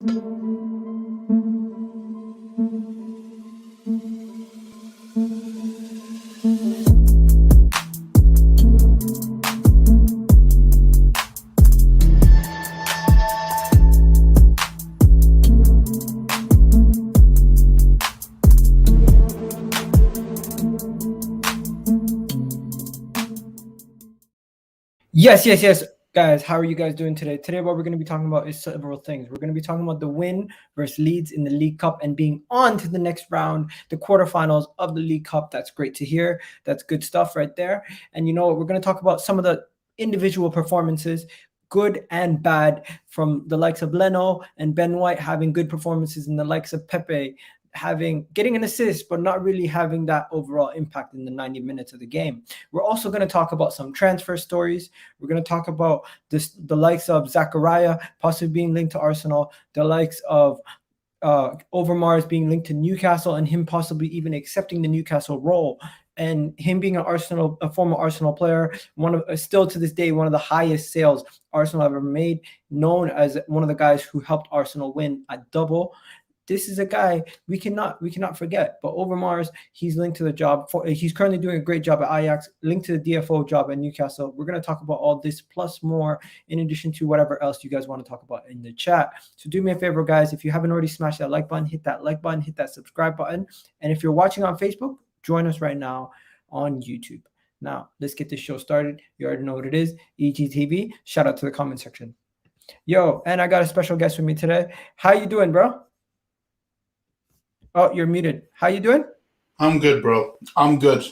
Yes. Guys, how are you guys doing today? Today, what we're going to be talking about is several things. We're going to be talking about the win versus Leeds in the League Cup and being on to the next round, the quarterfinals of the League Cup. That's great to hear. That's good stuff right there. And you know what? We're going to talk about some of the individual performances, good and bad, from the likes of Leno and Ben White having good performances, and the likes of Pepe getting an assist, but not really having that overall impact in the 90 minutes of the game. We're also going to talk about some transfer stories. We're going to talk about the likes of ZAKARIA possibly being linked to Arsenal, the likes of Overmars being linked to Newcastle, and him possibly even accepting the Newcastle role, and him being a former Arsenal player, still to this day one of the highest sales Arsenal ever made, known as one of the guys who helped Arsenal win a double. This is a guy we cannot forget. But Overmars, he's linked to the job. He's currently doing a great job at Ajax, linked to the DFO job at Newcastle. We're going to talk about all this plus more, in addition to whatever else you guys want to talk about in the chat. So do me a favor, guys. If you haven't already smashed that like button, hit that like button, hit that subscribe button. And if you're watching on Facebook, join us right now on YouTube. Now, let's get this show started. You already know what it is. EGTV. Shout out to the comment section. Yo, and I got a special guest with me today. How you doing, bro? Oh, you're muted. How you doing? I'm good, bro. I'm good.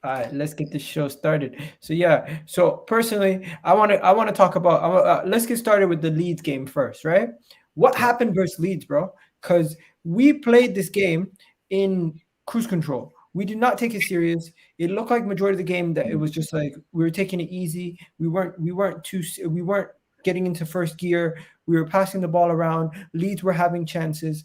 All right, let's get this show started. So yeah, so personally, I want to talk about. Let's get started with the Leeds game first, right? What happened versus Leeds, bro? Because we played this game in cruise control. We did not take it serious. It looked like majority of the game that it was just like we were taking it easy. We weren't getting into first gear. We were passing the ball around. Leeds were having chances.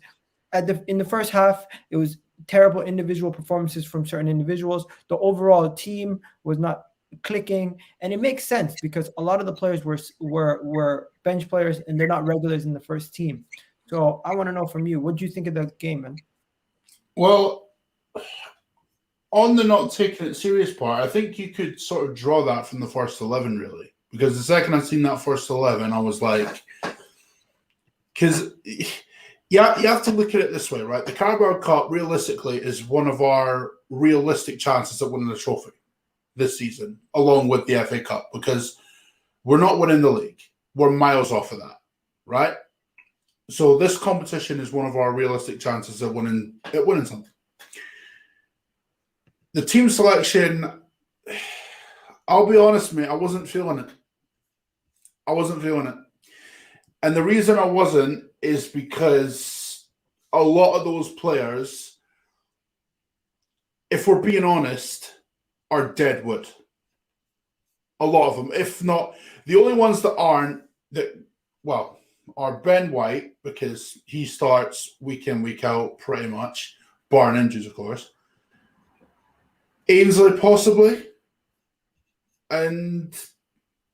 In the first half, it was terrible individual performances from certain individuals. The overall team was not clicking, and it makes sense because a lot of the players were bench players and they're not regulars in the first team. So I want to know from you, what do you think of the game, man? Well, on the not taking it serious part, I think you could sort of draw that from the first 11, really, because the second I seen that first 11, I was like, because. Yeah, you have to look at it this way, right? The Carabao Cup, realistically, is one of our realistic chances at winning the trophy this season, along with the FA Cup, because we're not winning the league. We're miles off of that, right? So this competition is one of our realistic chances at winning something. The team selection, I'll be honest, mate, I wasn't feeling it. And the reason I wasn't is because a lot of those players, if we're being honest, are dead wood. A lot of them. If not, the only ones that aren't, are Ben White, because he starts week in, week out pretty much, barring injuries, of course. Ainsley, possibly. And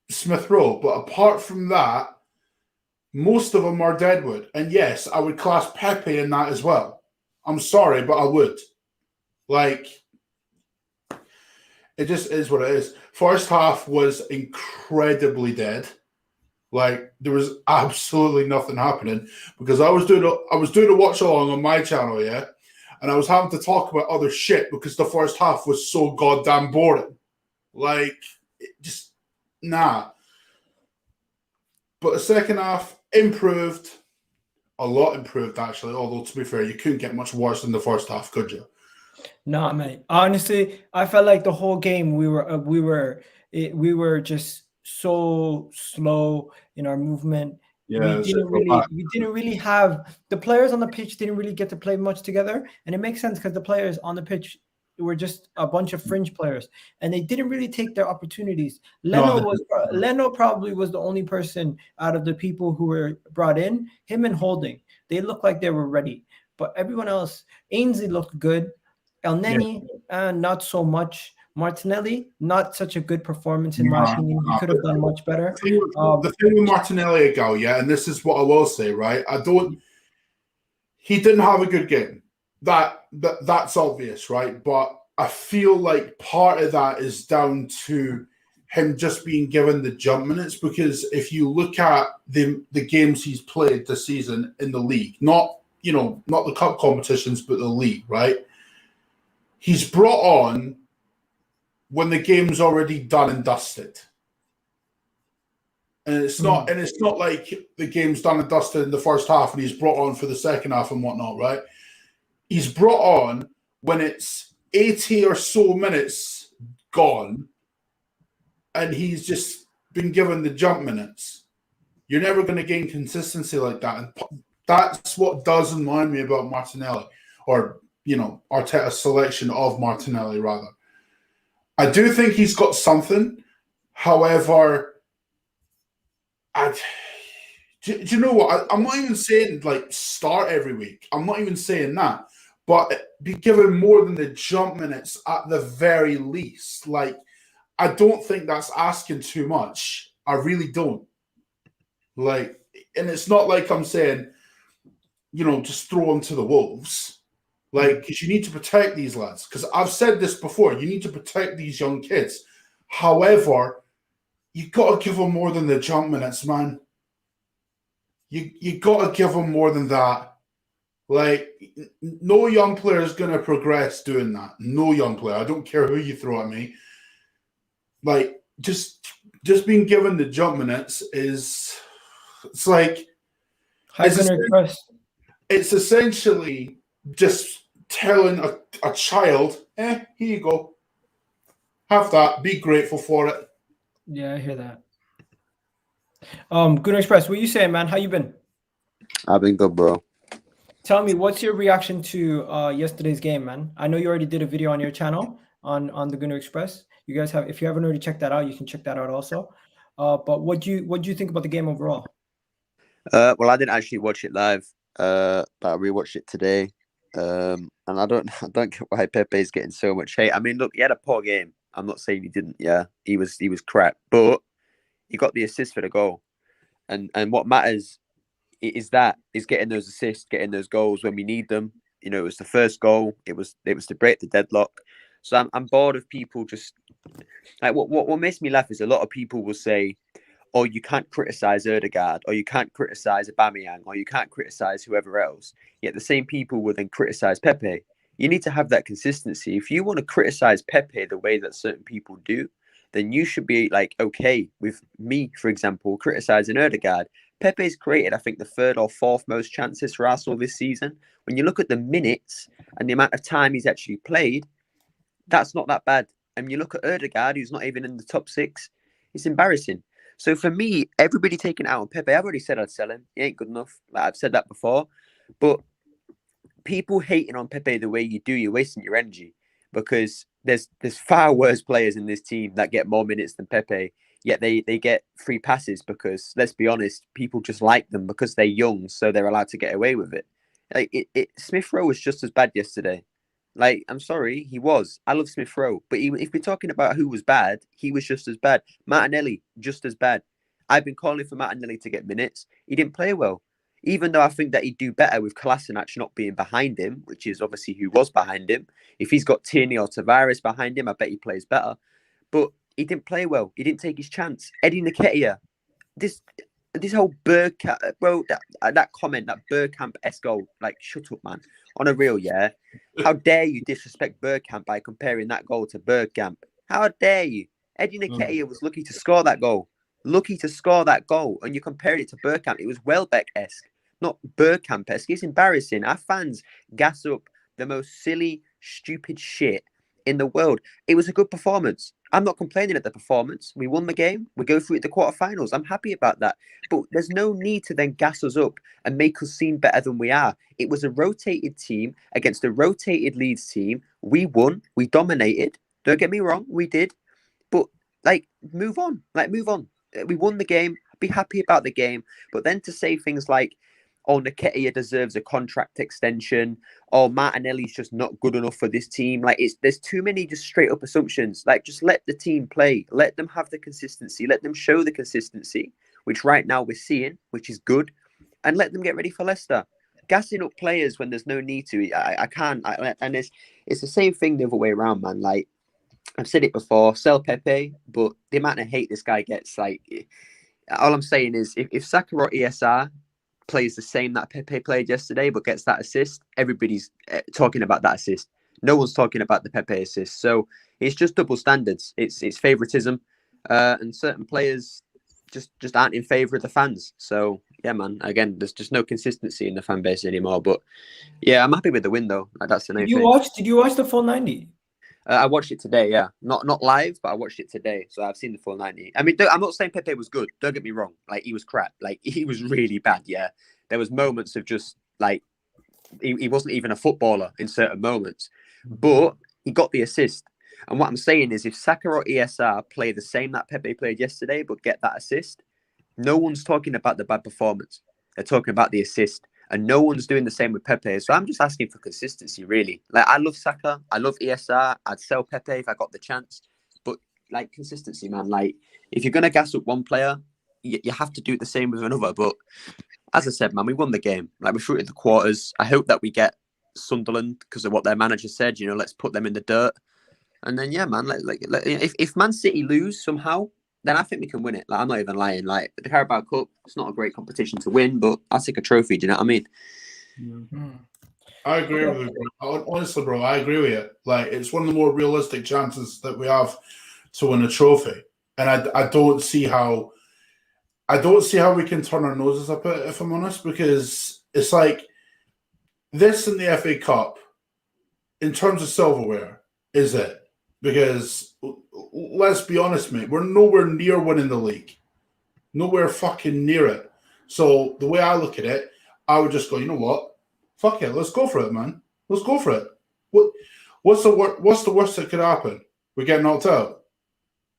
Smith Rowe. But apart from that, most of them are deadwood. And yes, I would class Pepe in that as well. I'm sorry, but I would. Like, it just is what it is. First half was incredibly dead. Like, there was absolutely nothing happening because I was doing a watch along on my channel, yeah, and I was having to talk about other shit because the first half was so goddamn boring. Like, just nah. But the second half improved, a lot improved actually. Although to be fair, you couldn't get much worse than the first half, could you? No, man. Honestly, I felt like the whole game we were just so slow in our movement. Yeah, we didn't really have the players on the pitch didn't really get to play much together, and it makes sense because the players on the pitch were just a bunch of fringe players, and they didn't really take their opportunities. Leno probably was the only person out of the people who were brought in. Him and Holding, they looked like they were ready, but everyone else, Ainsley looked good. El Neni, not so much. Martinelli, not such a good performance in my opinion. He could have done much better. The thing with Martinelli, yeah, and this is what I will say, right? He didn't have a good game. That's obvious, right? But I feel like part of that is down to him just being given the jump minutes, because if you look at the games he's played this season in the league, not the cup competitions, but the league, right? He's brought on when the game's already done and dusted. And it's not like the game's done and dusted in the first half and he's brought on for the second half and whatnot, right? He's brought on when it's 80 or so minutes gone and he's just been given the jump minutes. You're never going to gain consistency like that. And that's what does annoy me about Martinelli, or, Arteta's selection of Martinelli, rather. I do think he's got something. However, do you know what? I'm not even saying start every week. I'm not even saying that. But be given more than the jump minutes at the very least. I don't think that's asking too much. I really don't. And it's not like I'm saying, just throw them to the wolves. Because you need to protect these lads. Because I've said this before. You need to protect these young kids. However, you got to give them more than the jump minutes, man. You got to give them more than that. No young player is going to progress doing that. No young player. I don't care who you throw at me. Just being given the jump minutes is, it's essentially just telling a child, here you go. Have that. Be grateful for it. Yeah, I hear that. Good Express, what you saying, man? How you been? I've been good, bro. Tell me, what's your reaction to yesterday's game, man? I know you already did a video on your channel on the Gunner Express. You guys have, if you haven't already checked that out, you can check that out also. But what do you think about the game overall? Well, I didn't actually watch it live, but I rewatched it today. And I don't get why Pepe is getting so much hate. I mean, look, he had a poor game. I'm not saying he didn't. Yeah, he was crap, but he got the assist for the goal, and what matters is getting those assists, getting those goals when we need them. It was the first goal. It was to break the deadlock. So I'm bored of people just what makes me laugh is a lot of people will say, "Oh, you can't criticize Erdegaard, or you can't criticize Aubameyang, or you can't criticize whoever else." Yet the same people will then criticize Pepe. You need to have that consistency. If you want to criticize Pepe the way that certain people do, then you should be okay with me, for example, criticizing Erdegaard. Pepe's created, I think, the third or fourth most chances for Arsenal this season. When you look at the minutes and the amount of time he's actually played, that's not that bad. And you look at Erdegaard, who's not even in the top 6, it's embarrassing. So for me, everybody taking out on Pepe, I've already said I'd sell him. He ain't good enough. I've said that before. But people hating on Pepe the way you do, you're wasting your energy, because there's far worse players in this team that get more minutes than Pepe, yet they get free passes because, let's be honest, people just like them because they're young, so they're allowed to get away with it. Smith Rowe was just as bad yesterday. I'm sorry, he was. I love Smith Rowe, but if we're talking about who was bad, he was just as bad. Martinelli, just as bad. I've been calling for Martinelli to get minutes. He didn't play well. Even though I think that he'd do better with Kolasinac not being behind him, which is obviously who was behind him. If he's got Tierney or Tavares behind him, I bet he plays better. But he didn't play well. He didn't take his chance. Eddie Nketiah, this whole Bergkamp, bro, that comment, that Bergkamp-esque goal, shut up, man. On a real, yeah. How dare you disrespect Bergkamp by comparing that goal to Bergkamp? How dare you? Eddie Nketiah was lucky to score that goal. And you compared it to Bergkamp. It was Welbeck-esque, not Bergkamp-esque. It's embarrassing. Our fans gas up the most silly, stupid shit in the world. It was a good performance. I'm not complaining at the performance. We won the game. We go through the quarterfinals. I'm happy about that. But there's no need to then gas us up and make us seem better than we are. It was a rotated team against a rotated Leeds team. We won. We dominated. Don't get me wrong. We did. But, move on. Move on. We won the game. Be happy about the game. But then to say things like, oh, Nketiah deserves a contract extension, or Martinelli's just not good enough for this team. Like, there's too many just straight up assumptions. Like, just let the team play, let them have the consistency, let them show the consistency, which right now we're seeing, which is good, and let them get ready for Leicester. Gassing up players when there's no need to, I can't. And it's the same thing the other way around, man. Like, I've said it before, sell Pepe, but the amount of hate this guy gets, like, all I'm saying is if Saka or ESR plays the same that Pepe played yesterday, but gets that assist, everybody's talking about that assist. No one's talking about the Pepe assist. So it's just double standards. It's favoritism, and certain players just aren't in favour of the fans. So yeah, man. Again, there's just no consistency in the fan base anymore. But yeah, I'm happy with the win though. Like, that's the main thing. Did you watch the full 90? I watched it today, yeah. Not live, but I watched it today. So I've seen the full 90. I mean, I'm not saying Pepe was good. Don't get me wrong. Like, he was crap. Like, he was really bad, yeah. There was moments of just, like, he wasn't even a footballer in certain moments. But he got the assist. And what I'm saying is if Saka or ESR play the same that Pepe played yesterday, but get that assist, no one's talking about the bad performance. They're talking about the assist. And no one's doing the same with Pepe. So I'm just asking for consistency, really. Like, I love Saka. I love ESR. I'd sell Pepe if I got the chance. But, like, consistency, man. Like, if you're going to gas up one player, you have to do the same with another. But as I said, man, we won the game. Like, we're through to the quarters. I hope that we get Sunderland because of what their manager said. You know, let's put them in the dirt. And then, yeah, man, if Man City lose somehow, then I think we can win it. Like, I'm not even lying. Like, the Carabao Cup, it's not a great competition to win, but I'll take a trophy. Do you know what I mean? Mm-hmm. I agree with you, bro. Honestly, bro, I agree with you. Like, it's one of the more realistic chances that we have to win a trophy, and I don't see how we can turn our noses up at it, if I'm honest, because it's like this in the FA Cup, in terms of silverware, is it? Because let's be honest, mate, we're nowhere near winning the league. Nowhere fucking near it. So the way I look at it, I would just go, you know what? Fuck it, let's go for it, man. Let's go for it. What's the worst that could happen? We get knocked out.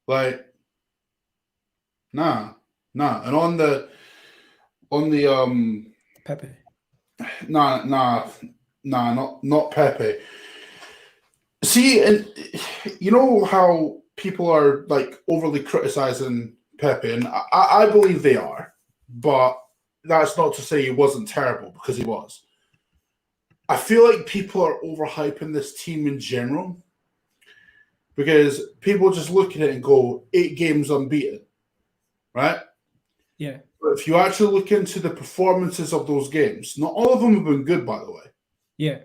Like, nah. And on the Pepe. Nah, not Pepe. See, and you know how people are like overly criticizing Pepe, and I believe they are, but that's not to say he wasn't terrible, because he was. I feel like people are overhyping this team in general, because people just look at it and go 8 games unbeaten, right? Yeah. But if you actually look into the performances of those games, not all of them have been good, by the way. Yeah.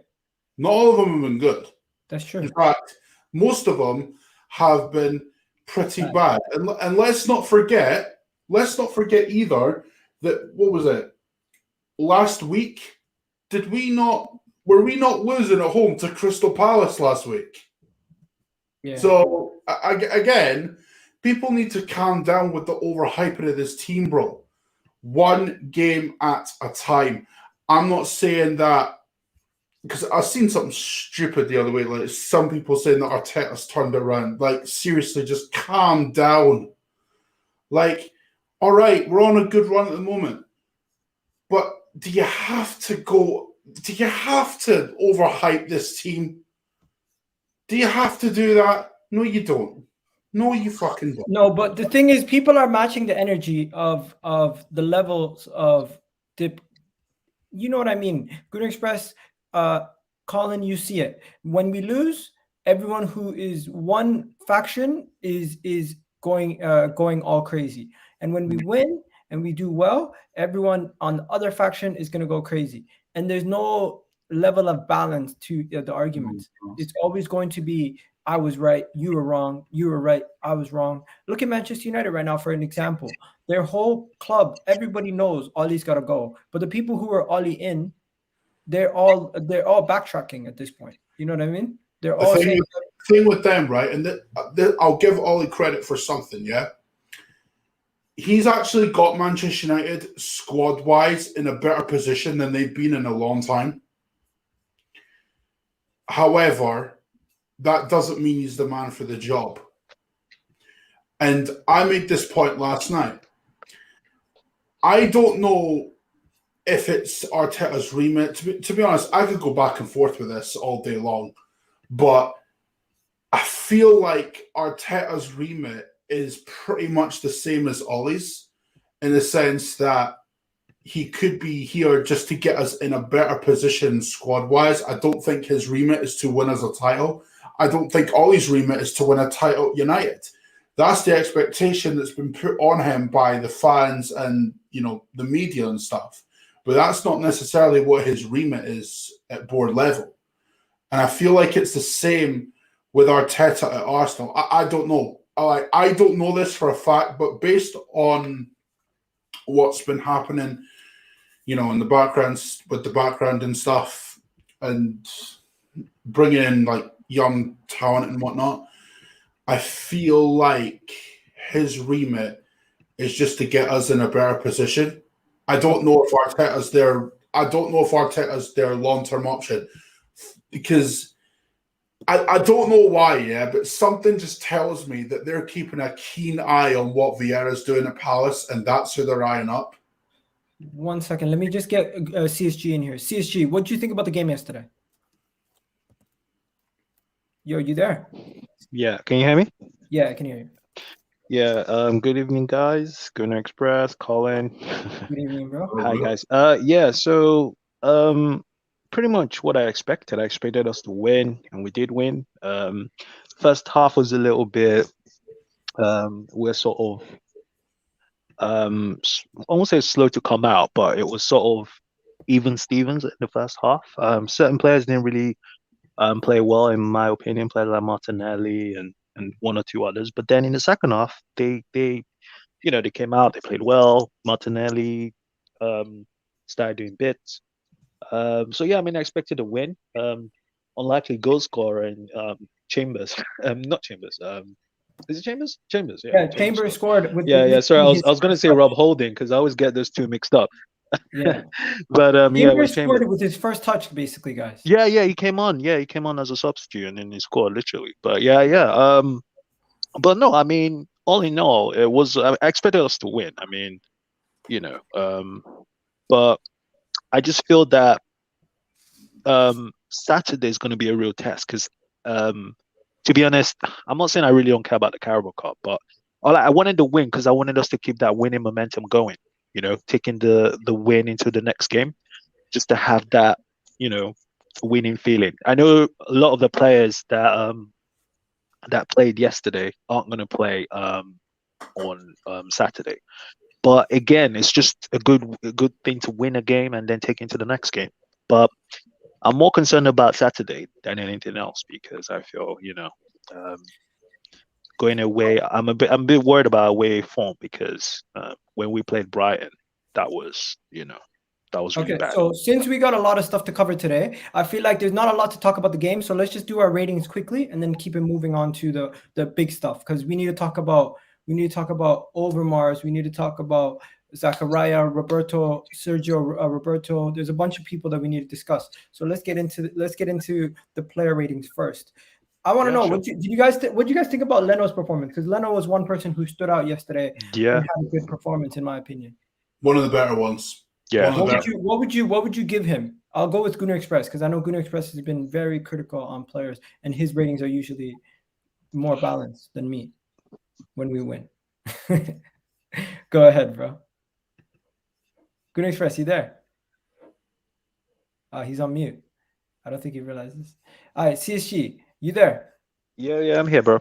Not all of them have been good. That's true. In fact, most of them have been pretty bad. And let's not forget either that, what was it? Last week, were we not losing at home to Crystal Palace last week? Yeah. So again, people need to calm down with the overhyping of this team, bro. One game at a time. I'm not saying that, because I've seen something stupid the other way, like some people saying that Arteta's turned it around. Like, seriously, just calm down. Like, all right, we're on a good run at the moment, but do you have to overhype this team? Do you have to do that? No, you don't. No, you fucking don't. No, but the thing is, people are matching the energy of the levels of dip. You know what I mean? Good Express, Colin, you see it. When we lose, everyone who is one faction is going all crazy. And when we win and we do well, everyone on the other faction is going to go crazy. And there's no level of balance to the arguments. It's always going to be, I was right, you were wrong, you were right, I was wrong. Look at Manchester United right now, for an example. Their whole club, everybody knows Ollie's got to go. But the people who are Ollie in, they're all backtracking at this point. You know what I mean? They're all saying, thing with them, right? And I'll give Ollie credit for something, yeah? He's actually got Manchester United squad-wise in a better position than they've been in a long time. However, that doesn't mean he's the man for the job. And I made this point last night. I don't know if it's Arteta's remit. To be honest, I could go back and forth with this all day long, but I feel like Arteta's remit is pretty much the same as Ollie's, in the sense that he could be here just to get us in a better position squad-wise. I don't think his remit is to win us a title. I don't think Ollie's remit is to win a title at United. That's the expectation that's been put on him by the fans and, the media and stuff. But that's not necessarily what his remit is at board level. And I feel like it's the same with Arteta at Arsenal. I don't know. I don't know this for a fact, but based on what's been happening, in the background, with the background and stuff, and bringing in like young talent and whatnot, I feel like his remit is just to get us in a better position. I don't know if Arteta's their long-term option, because I don't know why, but something just tells me that they're keeping a keen eye on what Vieira's doing at Palace, and that's who they're eyeing up. 1 second. Let me just get CSG in here. CSG, what do you think about the game yesterday? Yo, you there? Yeah, can you hear me? Yeah, I can hear you. Yeah, good evening, guys. Gunner Express, Colin. Good evening, bro. Hi, guys. Yeah, so pretty much what I expected. I expected us to win, and we did win. First half was a little bit, we're sort of, I won't say slow to come out, but it was sort of even Stevens in the first half. Certain players didn't really play well, in my opinion, players like Martinelli and one or two others. But then in the second half, they came out, they played well. Martinelli started doing bits. So yeah, I mean, I expected a win. Unlikely goal scorer in Chambers. Not Chambers. Is it Chambers? Chambers, yeah. Yeah, Chambers scored with Sorry, I was gonna say Rob Holding, because I always get those two mixed up. Yeah. But Chambers it was Chambers. scored with his first touch, basically, guys. Yeah, he came on. Yeah, he came on as a substitute and then he scored literally. But yeah. But no, I mean, all in all, it was, I expected us to win. I mean, but I just feel that Saturday is going to be a real test, because to be honest, I'm not saying I really don't care about the Carabao Cup, but I wanted to win because I wanted us to keep that winning momentum going, taking the win into the next game, just to have that, winning feeling. I know a lot of the players that played yesterday aren't going to play on Saturday. But again, it's just a good thing to win a game and then take into the next game. But I'm more concerned about Saturday than anything else, because I feel, going away, I'm a bit worried about away form, because when we played Brighton, that was really bad. So since we got a lot of stuff to cover today, I feel like there's not a lot to talk about the game. So let's just do our ratings quickly and then keep it moving on to the big stuff, because we need to talk about Overmars. We need to talk about ZAKARIA, Roberto, Sergio, Roberto. There's a bunch of people that we need to discuss. So let's get into the player ratings first. I want to know, sure. What do you guys think about Leno's performance? Because Leno was one person who stood out yesterday. Yeah, and had a good performance, in my opinion. One of the better ones. Yeah. What would you give him? I'll go with Gunnar Express, because I know Gunnar Express has been very critical on players, and his ratings are usually more balanced than me when we win. Go ahead, bro. Gunnar Express, you there? He's on mute. I don't think he realizes. All right, CSG, you there? Yeah, I'm here, bro.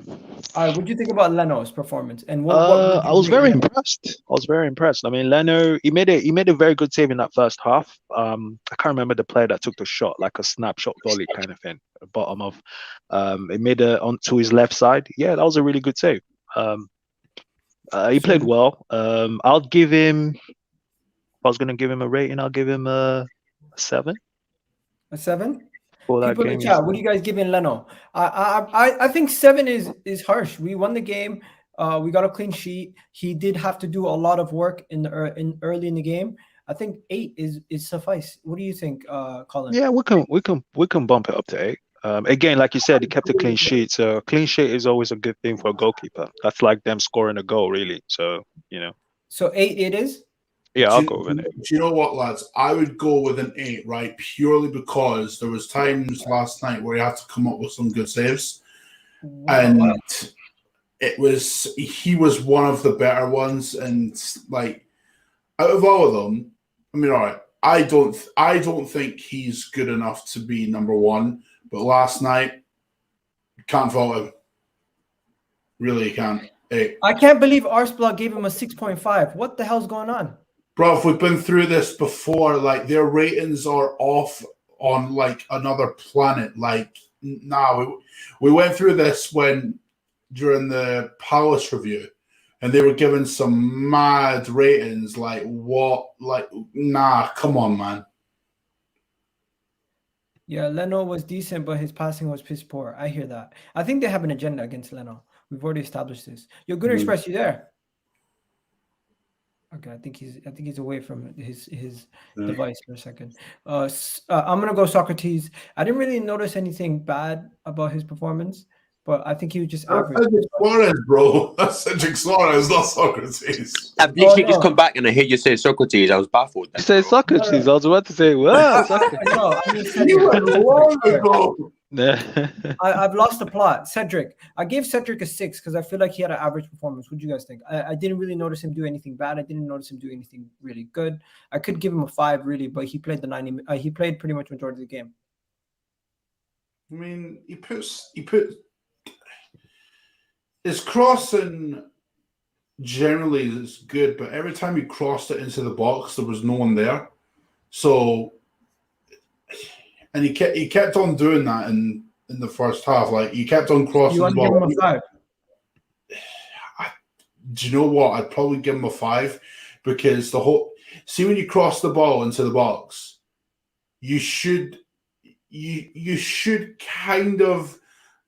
All right, what do you think about Leno's performance? And I was very impressed. I mean, Leno, he made a very good save in that first half. I can't remember the player that took the shot, like a snapshot volley kind of thing, bottom of. It made it onto his left side. Yeah, that was a really good save. He played well. I'll give him. If I was gonna give him a rating, I'll give him a 7. A 7? People in the chat, what do you guys give in Leno? I think 7 is harsh. We won the game. We got a clean sheet. He did have to do a lot of work early in the game. I think 8 is suffice. What do you think, Colin? Yeah, we can bump it up to 8. Again, like you said, he kept a clean sheet. So clean sheet is always a good thing for a goalkeeper. That's like them scoring a goal, really. So So 8 it is. Yeah, I'll go with an 8. Do you know what, lads? I would go with an 8, right? Purely because there was times last night where he had to come up with some good saves, and he was one of the better ones. And like, out of all of them, I mean, all right, I don't think he's good enough to be number 1. But last night, can't fault him. Really can't. 8. I can't believe ARSLEE gave him a 6.5. What the hell's going on? Bro, we've been through this before. Like, their ratings are off on like another planet. Like, we went through this during the Palace review, and they were given some mad ratings. Like, what? Like, nah, come on, man. Yeah, Leno was decent, but his passing was piss poor. I hear that. I think they have an agenda against Leno. We've already established this. Yo, Good Express, you there? Okay, I think he's away from his device for a second. I'm gonna go Socrates. I didn't really notice anything bad about his performance, but I think he was just average. Cedric Suarez, bro. That's Cedric Suarez, not Socrates. I've literally just come back and I heard you say Socrates. I was baffled. You say Socrates. I was about to say, what? No, I mean, You went long ago. I've lost the plot. Cedric. I gave Cedric a 6 because I feel like he had an average performance. What do you guys think? I didn't really notice him do anything bad. I didn't notice him do anything really good. I could give him a 5 really, but he played he played pretty much majority of the game. I mean, he put his crossing generally is good, but every time he crossed it into the box, there was no one there. So, and he kept on doing that in the first half. Like, he kept on crossing You want to give him a 5? Do you know what? I'd probably give him a 5 because see when you cross the ball into the box, you should kind of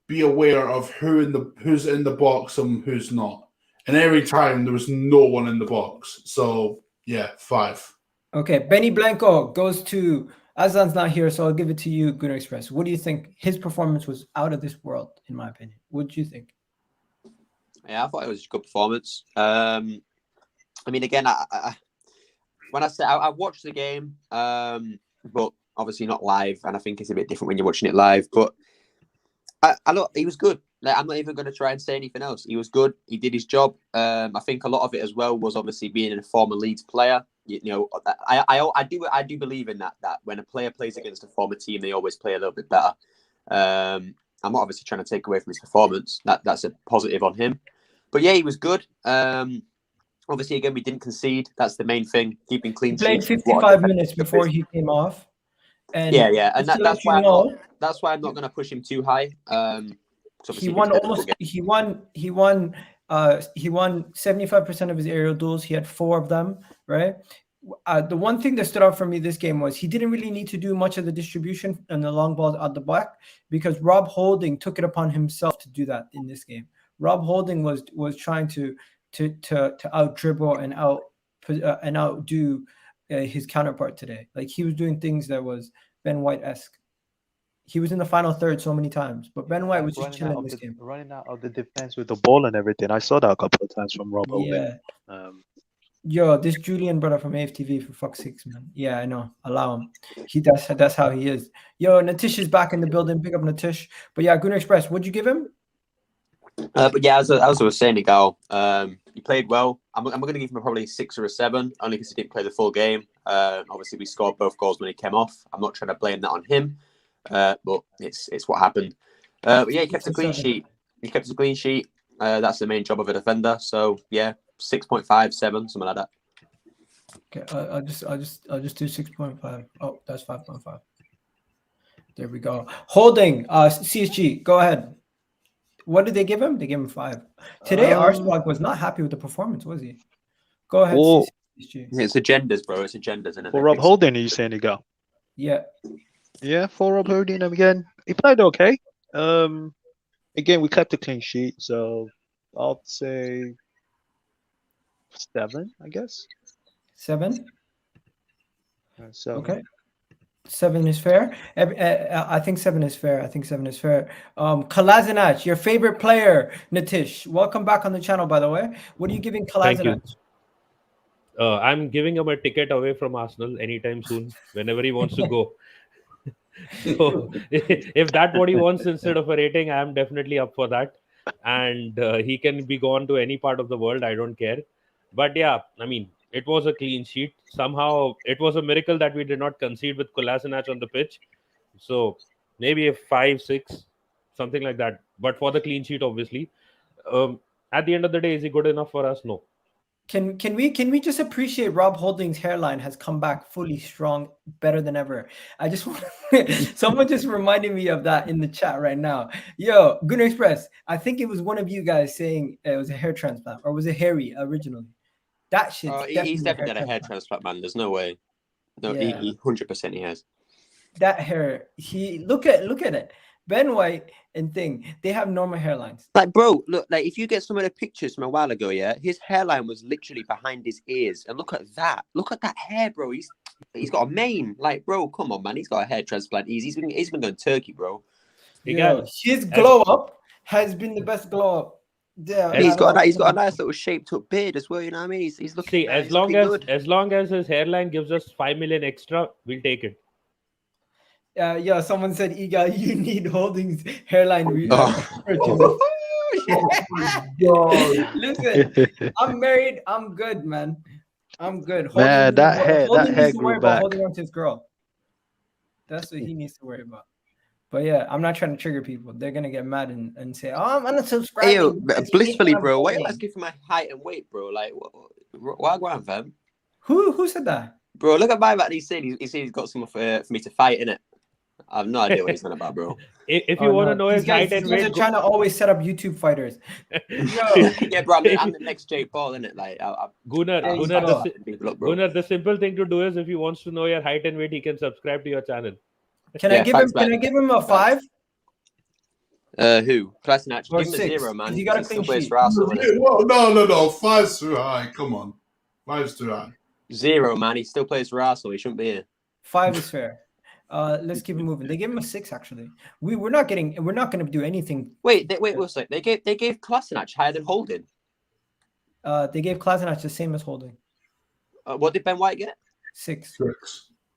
be aware of who's in the box and who's not. And every time there was no one in the box. So yeah, 5. Okay, Benny Blanco goes to Azan's not here, so I'll give it to you, Good Express. What do you think? His performance was out of this world, in my opinion. What do you think? Yeah, I thought it was a good performance. I mean, again, when I say I watched the game, but obviously not live, and I think it's a bit different when you're watching it live. But I look, he was good. Like, I'm not even going to try and say anything else. He was good. He did his job. I think a lot of it as well was obviously being a former Leeds player. You know, I do believe in that when a player plays against a former team, they always play a little bit better. I'm not obviously trying to take away from his performance. That's a positive on him. But yeah, he was good. Obviously, again, we didn't concede. That's the main thing. Keeping clean sheets. He played 55 minutes before he came off. And yeah, and that's why I'm not going to push him too high. He won 75% of his aerial duels. He had 4 of them, right? The one thing that stood out for me this game was he didn't really need to do much of the distribution and the long balls at the back because Rob Holding took it upon himself to do that in this game. Rob Holding was trying to out dribble and outdo his counterpart today. Like, he was doing things that was Ben White-esque. He was in the final third so many times, but Ben White was just chilling this game. Running out of the defense with the ball and everything. I saw that a couple of times from Rob. Yeah. Yo, this Julian brother from AFTV, for fuck's sakes, man. Yeah, I know. Allow him. That's how he is. Yo, Natish is back in the building. Pick up Natish. But yeah, Gunnar Express, what'd you give him? But yeah, as I was saying, Igal, he played well. I'm going to give him probably a 6 or a 7, only because he didn't play the full game. Obviously, we scored both goals when he came off. I'm not trying to blame that on him, but it's what happened. But yeah, he kept a clean sheet. That's the main job of a defender. So yeah, 6.5, 7, something like that. Okay, I'll just do 6.5. Oh, that's 5.5. There we go. Holding CSG. Go ahead. What did they give him? They gave him 5. Today, ARSLEE was not happy with the performance, was he? Go ahead. CSG. It's agendas, bro. It's agendas, isn't it? For Rob Holding, are you saying to go? Yeah. Yeah, for Rob Holding again. He played okay. Again, we kept a clean sheet, so I'll say 7, I guess. 7? So okay. 7 is fair. I think 7 is fair. Kolasinac, your favorite player, Natish. Welcome back on the channel, by the way. What are you giving Kolasinac? I'm giving him a ticket away from Arsenal anytime soon, whenever he wants to go. So if that's what he wants instead of a rating, I am definitely up for that. And he can be gone to any part of the world. I don't care. But yeah, I mean, it was a clean sheet. Somehow, it was a miracle that we did not concede with Kolasinac on the pitch. So maybe a 5-6, something like that. But for the clean sheet, obviously. At the end of the day, is he good enough for us? No. Can we just appreciate Rob Holding's hairline has come back fully strong, better than ever. I just want someone just reminded me of that in the chat right now. Yo, Gunner Express, I think it was one of you guys saying it was a hair transplant, or was it Harry originally? That shit. He's definitely got a hair transplant, man. There's no way. No, Yeah. he 100% he has. That hair, look at it. Ben White and thing, they have normal hairlines. Like, bro, look, like if you get some of the pictures from a while ago, yeah, his hairline was literally behind his ears, and look at that hair, bro. He's got a mane, like, bro, come on, man, he's got a hair transplant. He's been going Turkey, bro. Yeah, his glow up has been the best glow up. Yeah, he's got a nice little shaped up beard as well. You know what I mean? He's looking. See, as long as his hairline gives us 5 million extra, we'll take it. Yeah, someone said, Iga, you need Holding's hairline. Listen, I'm married. I'm good, man. I'm good. Man, that hair grew back. Holding on to his girl. That's what he needs to worry about. But yeah, I'm not trying to trigger people. They're gonna get mad and say, "Oh, I'm unsubscribing." Hey, yo, blissfully, bro. Why are you asking for my height and weight, bro? Like, why go on, fam? Who said that? Bro, look at my back. He said he's got someone for me to fight in it. I have no idea what he's on about, bro. If you want to know his height and weight, they're trying to always set up YouTube fighters. Yeah, bro. I'm the next Jake Paul, innit? Like, Gunnar, the simple thing to do is, if he wants to know your height and weight, he can subscribe to your channel. Can I give him a 5? Who? Kolasinac. Give him a 0, man. He got a clean sheet. No. 5's too high. Come on. 5's too high. 0, man. He still plays for Arsenal. He shouldn't be here. 5 is fair. Let's keep it moving. They gave him a 6, actually. We're not going to do anything. Wait, wait a second. They gave Kolasinac higher than Holding. They gave Kolasinac the same as Holding. What did Ben White get? 6.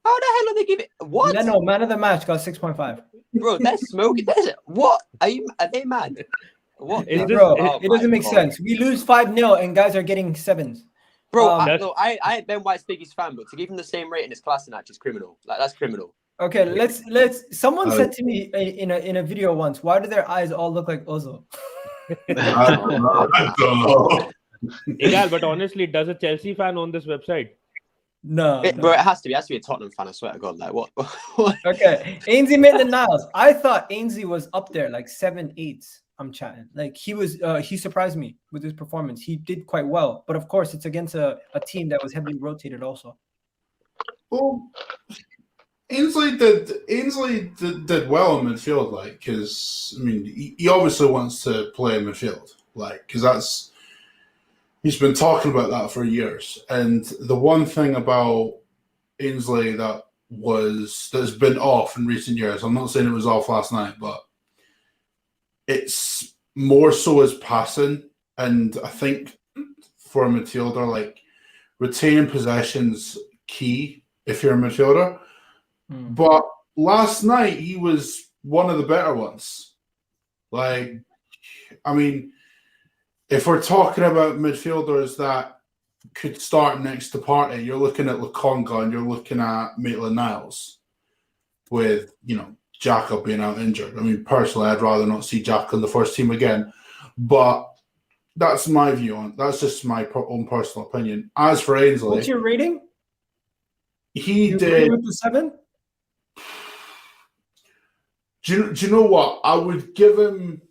How the hell did they give it? What? No, man of the match got 6.5. Bro, they're smoking. What? Are they mad? What? It doesn't make sense. We lose 5-0 and guys are getting 7s. Bro, I ain't Ben White's biggest fan, but to give him the same rating as Kolasinac is criminal. Like, that's criminal. Okay, let's. Someone said to me in a video once, why do their eyes all look like Ozil? I don't know. Egal, but honestly, does a Chelsea fan own this website? No, bro, it has to be. It has to be a Tottenham fan. I swear to God. Like, what? Okay, Ainsley Maitland-Niles. I thought Ainsley was up there, like 7, 8s. I'm chatting. Like he was. He surprised me with his performance. He did quite well, but of course, it's against a team that was heavily rotated also. Well, Ainsley did well in midfield, like, because I mean, he obviously wants to play in midfield, like, because he's been talking about that for years. And the one thing about Ainsley that's been off in recent years, I'm not saying it was off last night, but it's more so as passing. And I think for a midfielder, like, retaining possession's key if you're a midfielder. But last night he was one of the better ones. Like, I mean, if we're talking about midfielders that could start next to Partey, you're looking at Lokonga and you're looking at Maitland-Niles with, Xhaka being out injured. I mean, personally, I'd rather not see Xhaka in the first team again. But that's my view on it. That's just my own personal opinion. As for Ainsley... What's your rating? He did... 7? Do you know what? I would give him...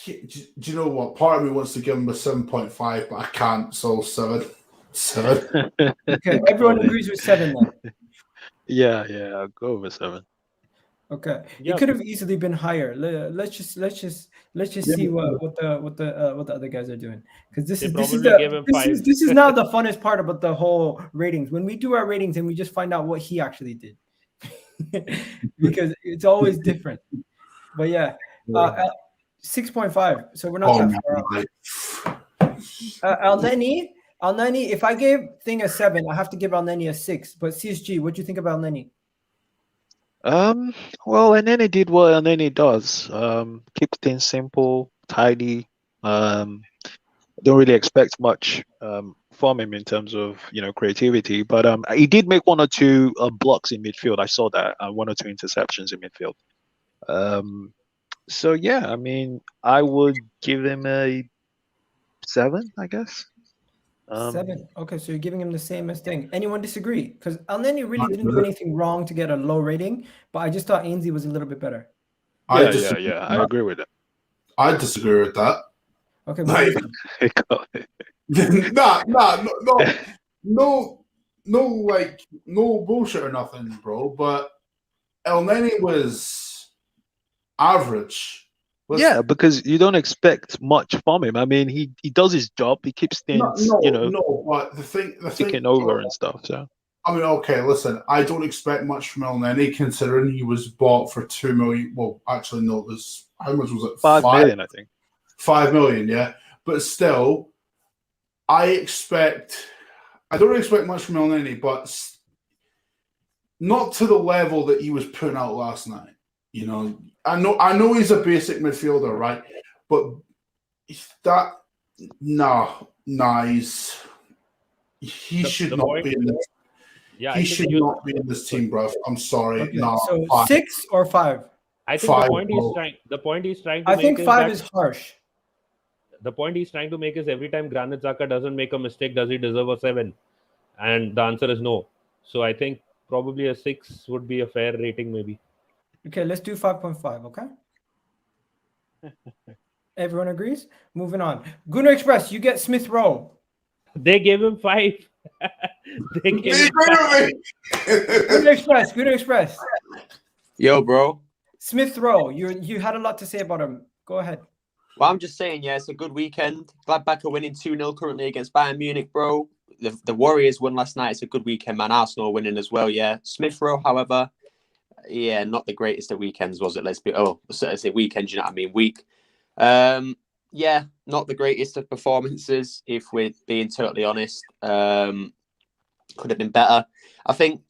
do you know what? Part of me wants to give him a 7.5, but I can't, so 7. Okay, everyone agrees with 7 then. Yeah, I'll go with 7. Okay, it could have easily been higher. Let's just see what the other guys are doing, because this is now the funnest part about the whole ratings. When we do our ratings and we just find out what he actually did, because it's always different. But 6.5. So we're not that far off. Elneny, if I gave Thing a 7, I have to give Elneny a 6. But CSG, what do you think about Elneny? Well, and then he did what and then he does. Keep things simple, tidy. Don't really expect much from him in terms of creativity, but he did make 1 or 2 blocks in midfield. I saw that, 1 or 2 interceptions in midfield. So yeah, I mean, I would give him a 7, I guess. 7. Okay, so you're giving him the same as Thing. Anyone disagree? Because Elneny really didn't do anything wrong to get a low rating, but I just thought Ainsley was a little bit better. I agree with that. I disagree with that. Okay, Like, no bullshit or nothing, bro. But Elneny was average. Yeah, because you don't expect much from him. I mean, he does his job. He keeps things, No, but the thing ticking over and stuff. So I mean, okay, listen, I don't expect much from Elneny considering he was bought for 2 million. Well, actually, no, how much was it? 5 million, I think. 5 million, yeah. But still, I don't expect much from Elneny, but not to the level that he was putting out last night. I know he's a basic midfielder, right? But he should not be in this. Yeah, he should not be in this team, bro. I'm sorry. Okay, No, so 5. 6 or 5? I think 5, the point he's trying to I make think is 5 that is harsh. the point he's trying to make is every time Granit Xhaka doesn't make a mistake, does he deserve a 7? And the answer is no. So I think probably a 6 would be a fair rating, maybe. Okay, let's do 5.5, okay? Everyone agrees? Moving on. Gunner Express, you get Smith Rowe. They gave him 5. They gave him 5. Gunner Express. Yo, bro. Smith Rowe, you had a lot to say about him. Go ahead. Well, I'm just saying, yeah, it's a good weekend. Gladbach are winning 2-0 currently against Bayern Munich, bro. The Warriors won last night. It's a good weekend, man. Arsenal winning as well, yeah. Smith Rowe, however, yeah, not the greatest of weekends, was it? I say weekend, you know what I mean? Week. Yeah, not the greatest of performances, if we're being totally honest. Could have been better. I think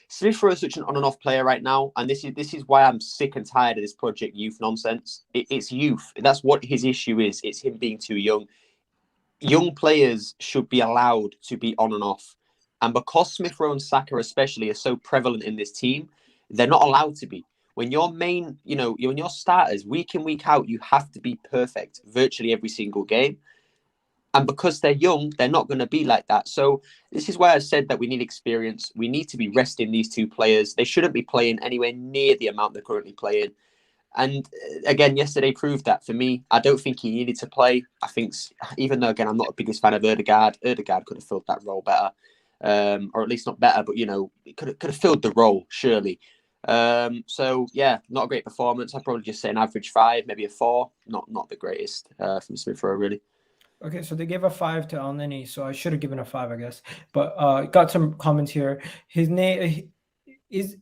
Smith Rowe is such an on and off player right now, and this is why I'm sick and tired of this Project Youth nonsense. It's youth. That's what his issue is. It's him being too young. Young players should be allowed to be on and off. And because Smith Rowe and Saka especially are so prevalent in this team, they're not allowed to be. When your main, when your starters, week in, week out, you have to be perfect virtually every single game. And because they're young, they're not going to be like that. So this is why I said that we need experience. We need to be resting these 2 players. They shouldn't be playing anywhere near the amount they're currently playing. And again, yesterday proved that for me. I don't think he needed to play. I think, even though, again, I'm not the biggest fan of Ødegaard could have filled that role better. Or at least not better, but, it could have filled the role, surely. So, yeah, not a great performance. I'd probably just say an average 5, maybe a 4. Not the greatest from Smith Rowe, really. Okay, so they gave a 5 to Elneny, so I should have given a 5, I guess. But got some comments here. His name is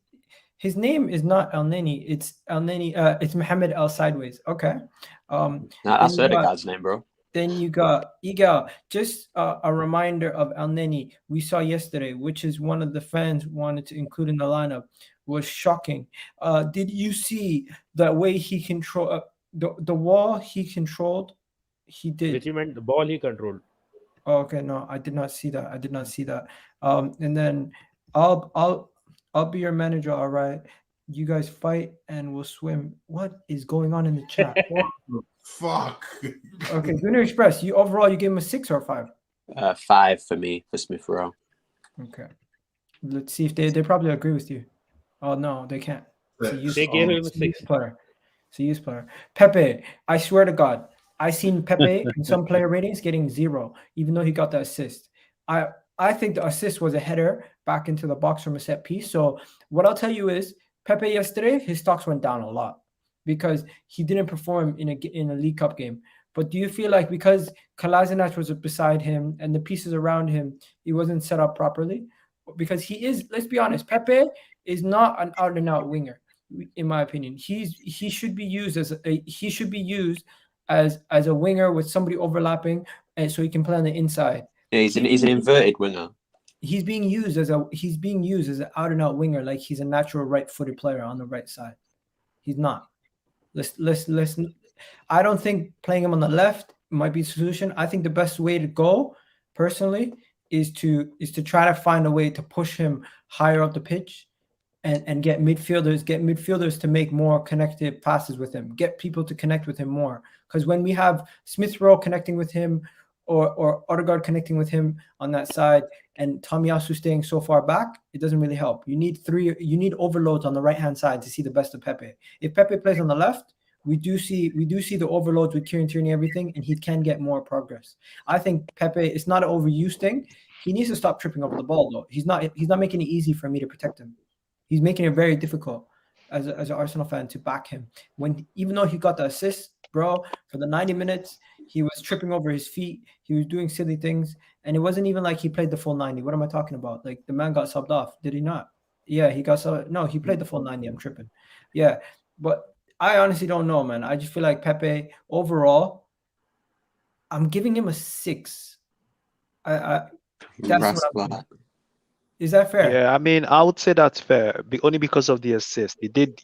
not Elneny. It's Elneny. It's Mohammed El Sideways. Okay. That's Ødegaard's name, bro. Then you got Igal. Just a reminder of Elneny we saw yesterday, which is one of the fans wanted to include in the lineup, was shocking. Did you see the way he controlled the wall he controlled? He did. Which you meant the ball he controlled. Oh, okay, no, I did not see that. And then I'll be your manager, all right? You guys fight and we'll swim. What is going on in the chat? Fuck. Okay, Gunner Express, you gave him a 6 or 5? 5 for me, for Smith Rowe. Okay. Let's see if they probably agree with you. Oh no, they can't. They gave him a 6. It's a youth player. Pepe, I swear to God, I seen Pepe in some player ratings getting 0, even though he got the assist. I think the assist was a header back into the box from a set piece. So what I'll tell you is, Pepe yesterday, his stocks went down a lot because he didn't perform in a League Cup game. But do you feel like because Kolasinac was beside him and the pieces around him, he wasn't set up properly? Because he is, let's be honest, Pepe is not an out-and-out winger, in my opinion. He should be used as a winger with somebody overlapping and so he can play on the inside. Yeah, he's an inverted winger. He's being used as an out and out winger, like he's a natural right-footed player on the right side. He's not. Let's. I don't think playing him on the left might be the solution. I think the best way to go, personally, is to try to find a way to push him higher up the pitch, and get midfielders to make more connected passes with him. Get people to connect with him more. Because when we have Smith Rowe connecting with him, or Odegaard connecting with him on that side, and Tomiyasu staying so far back, it doesn't really help. You need overloads on the right-hand side to see the best of Pepe. If Pepe plays on the left, we do see the overloads with Kieran Tierney, everything, and he can get more progress. I think Pepe, it's not an overuse thing. He needs to stop tripping over the ball, though. He's not making it easy for me to protect him. He's making it very difficult as an Arsenal fan to back him. Even though he got the assist, bro, for the 90 minutes, he was tripping over his feet. He was doing silly things. And it wasn't even like he played the full 90. What am I talking about? Like, the man got subbed off. Did he not? Yeah, he got subbed. No, he played the full 90. I'm tripping. Yeah, but I honestly don't know, man. I just feel like Pepe, overall, I'm giving him a 6. That's what I'm, is that fair? Yeah, I mean, I would say that's fair, only because of the assist. He did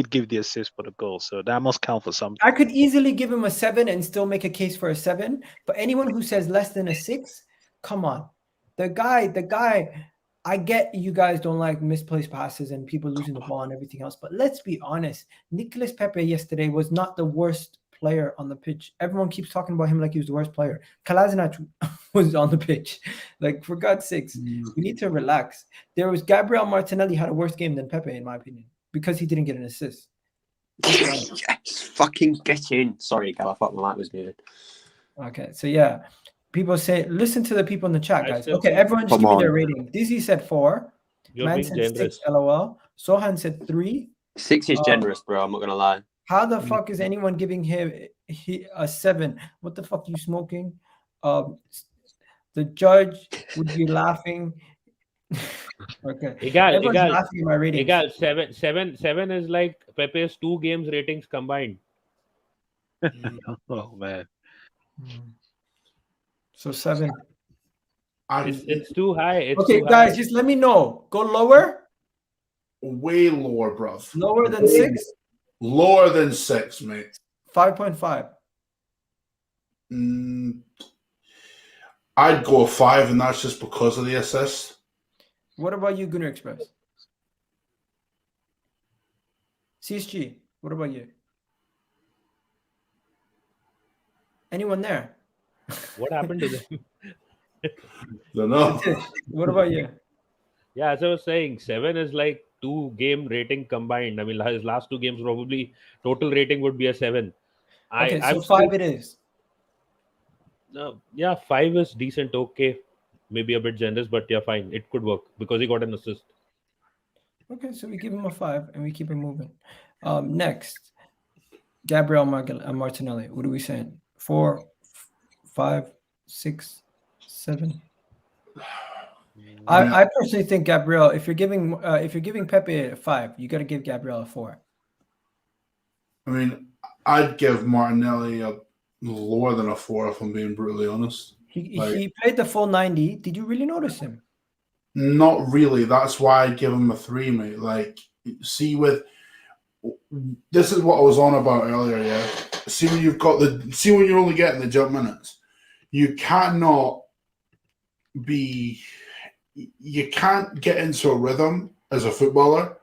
give the assist for the goal, so that must count for something. I could easily give him a 7 and still make a case for a 7, but anyone who says less than a 6, come on. The guy, I get you guys don't like misplaced passes and people losing the ball and everything else, but let's be honest. Nicolas Pepe yesterday was not the worst player on the pitch. Everyone keeps talking about him like he was the worst player. Kolasinac was on the pitch. Like, for God's sakes, we need to relax. There was Gabriel Martinelli had a worse game than Pepe, in my opinion, because he didn't get an assist. Yes, fucking get in. Sorry, Cal, I thought my mic was muted. Okay, so yeah. People say, listen to the people in the chat, guys. Okay, everyone just give me their rating. Dizzy said 4. Man said 6, LOL. Sohan said 3. 6 is generous, bro. I'm not going to lie. How the fuck is anyone giving him a 7? What the fuck are you smoking? The judge would be laughing. Okay. Everyone's laughing at my rating. 7 is like Pepe's 2 games ratings combined. Oh, man. So 7. It's too high. Okay, guys, just let me know. Go lower? Way lower, bruv. Lower than 6? Lower than 6, mate. 5.5. I'd go a 5, and that's just because of the assist. What about you, Gunnar Express? CSG, what about you? Anyone there? What happened to them? Don't know. What about you? Yeah, as I was saying, 7 is like 2 game rating combined. I mean, his last 2 games probably total rating would be a 7. Okay, so 5 it is. Yeah, 5 is decent. Okay, maybe a bit generous, but yeah, fine. It could work because he got an assist. Okay, so we give him a 5 and we keep him moving. Next, Gabriel Martinelli. What are we saying? 4, 5, 6, 7. I personally think Gabriel, if you're giving Pepe a 5, you got to give Gabriel a 4. I mean, I'd give Martinelli a lower than a 4 if I'm being brutally honest. He played the full 90. Did you really notice him? Not really. That's why I'd give him a 3, mate. Like, this is what I was on about earlier, yeah. When you're only getting the jump minutes, you can't get into a rhythm as a footballer.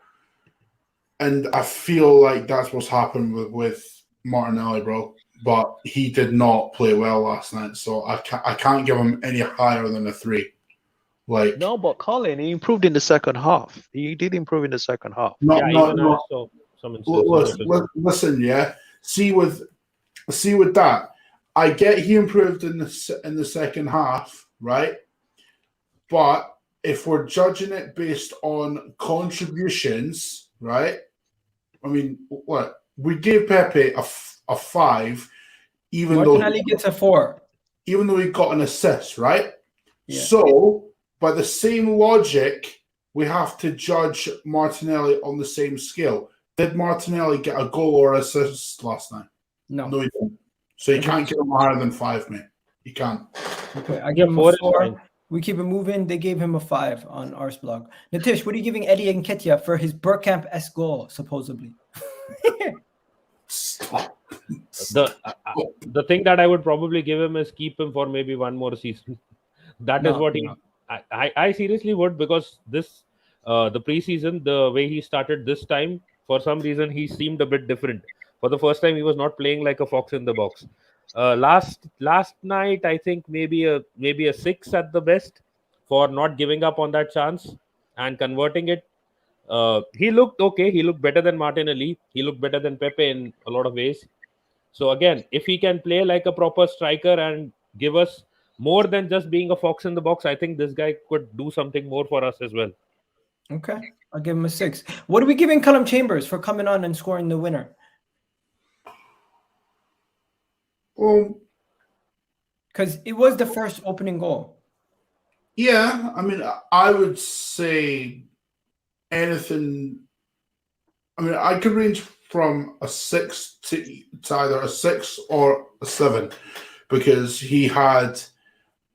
And I feel like that's what's happened with Martinelli, bro. But he did not play well last night, so I can't give him any higher than a 3. Like, no, but Colin, he improved in the second half. He did improve in the second half. Listen, yeah. See with that, I get he improved in the second half, right? But if we're judging it based on contributions, right? I mean, what we gave Pepe a 5, even Martinelli gets a 4, even though he got an assist, right? Yeah. So, by the same logic, we have to judge Martinelli on the same scale. Did Martinelli get a goal or assist last night? No, he didn't. So you can't give him higher than 5, mate. He can't. Okay, I give him 4 a is 4. fine. We keep it moving. They gave him a 5 on ARSLEE. Nitish, what are you giving Eddie Nketiah for his Bergkamp-esque goal, supposedly? Stop. The thing that I would probably give him is keep him for maybe one more season. That is No, what no. I seriously would, because this the preseason, the way he started this time, for some reason he seemed a bit different. For the first time, he was not playing like a fox in the box. Last night, I think maybe a 6 at the best for not giving up on that chance and converting it. He looked okay. He looked better than Martinelli. He looked better than Pepe in a lot of ways. So again, if he can play like a proper striker and give us more than just being a fox in the box, I think this guy could do something more for us as well. Okay, I'll give him a 6. What are we giving Callum Chambers for coming on and scoring the winner? Well, Because it was the first opening goal. yeah, I mean, I would say anything. I mean, I could range from a 6 to either a 6 or a 7, because he had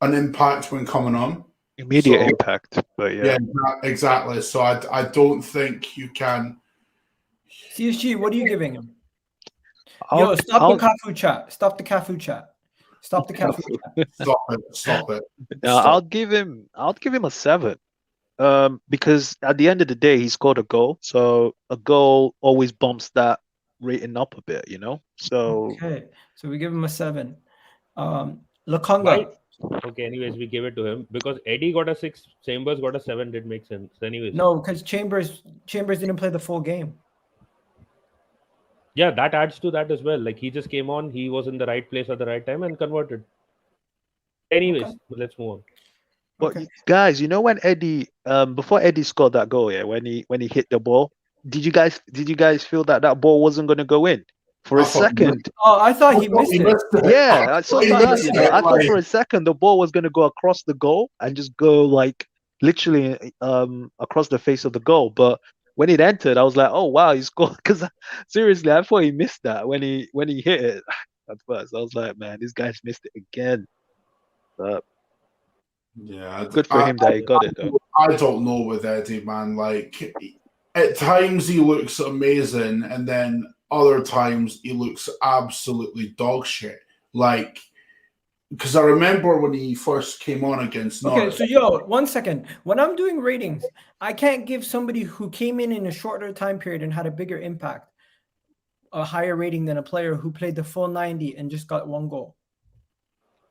an impact when coming on. Immediate So- impact, but yeah. Exactly. So I don't think you can. CSG, what are you giving him? I'll- Yo, stop I'll- the Cafu chat. Stop the Cafu chat. Stop the Cafu chat. Stop it. No, I'll give him a 7. Because at the end of the day, he scored a goal. So a goal always bumps that rating up a bit, you know? So Okay, so we give him a 7. Lakonga. Right. Okay, anyways, we gave it to him because Eddie got a 6, Chambers got a 7. Did make sense. Anyways. No, because Chambers didn't play the full game. Yeah, that adds to that as well. Like, he just came on, he was in the right place at the right time and converted. Anyways, Okay. let's move on. But Okay. guys, you know when Eddie, before Eddie scored that goal, yeah, when he hit the ball, did you guys feel that ball wasn't going to go in for a I thought he second? Oh, I thought he missed it. Yeah, I saw He that. missed You know, it, I thought like- for a second the ball was going to go across the goal and just go like literally across the face of the goal. But when it entered, I was like, oh wow, he scored. Because seriously, I thought he missed that when he hit it at first. I was like, man, this guy's missed it again. But Yeah, good for him that he got it though. I don't know with Eddie, man. Like, at times he looks amazing, and then other times he looks absolutely dog shit. Like, because I remember when he first came on against Okay, Norwich. so yo, 1 second. When I'm doing ratings, I can't give somebody who came in a shorter time period and had a bigger impact a higher rating than a player who played the full 90 and just got 1 goal.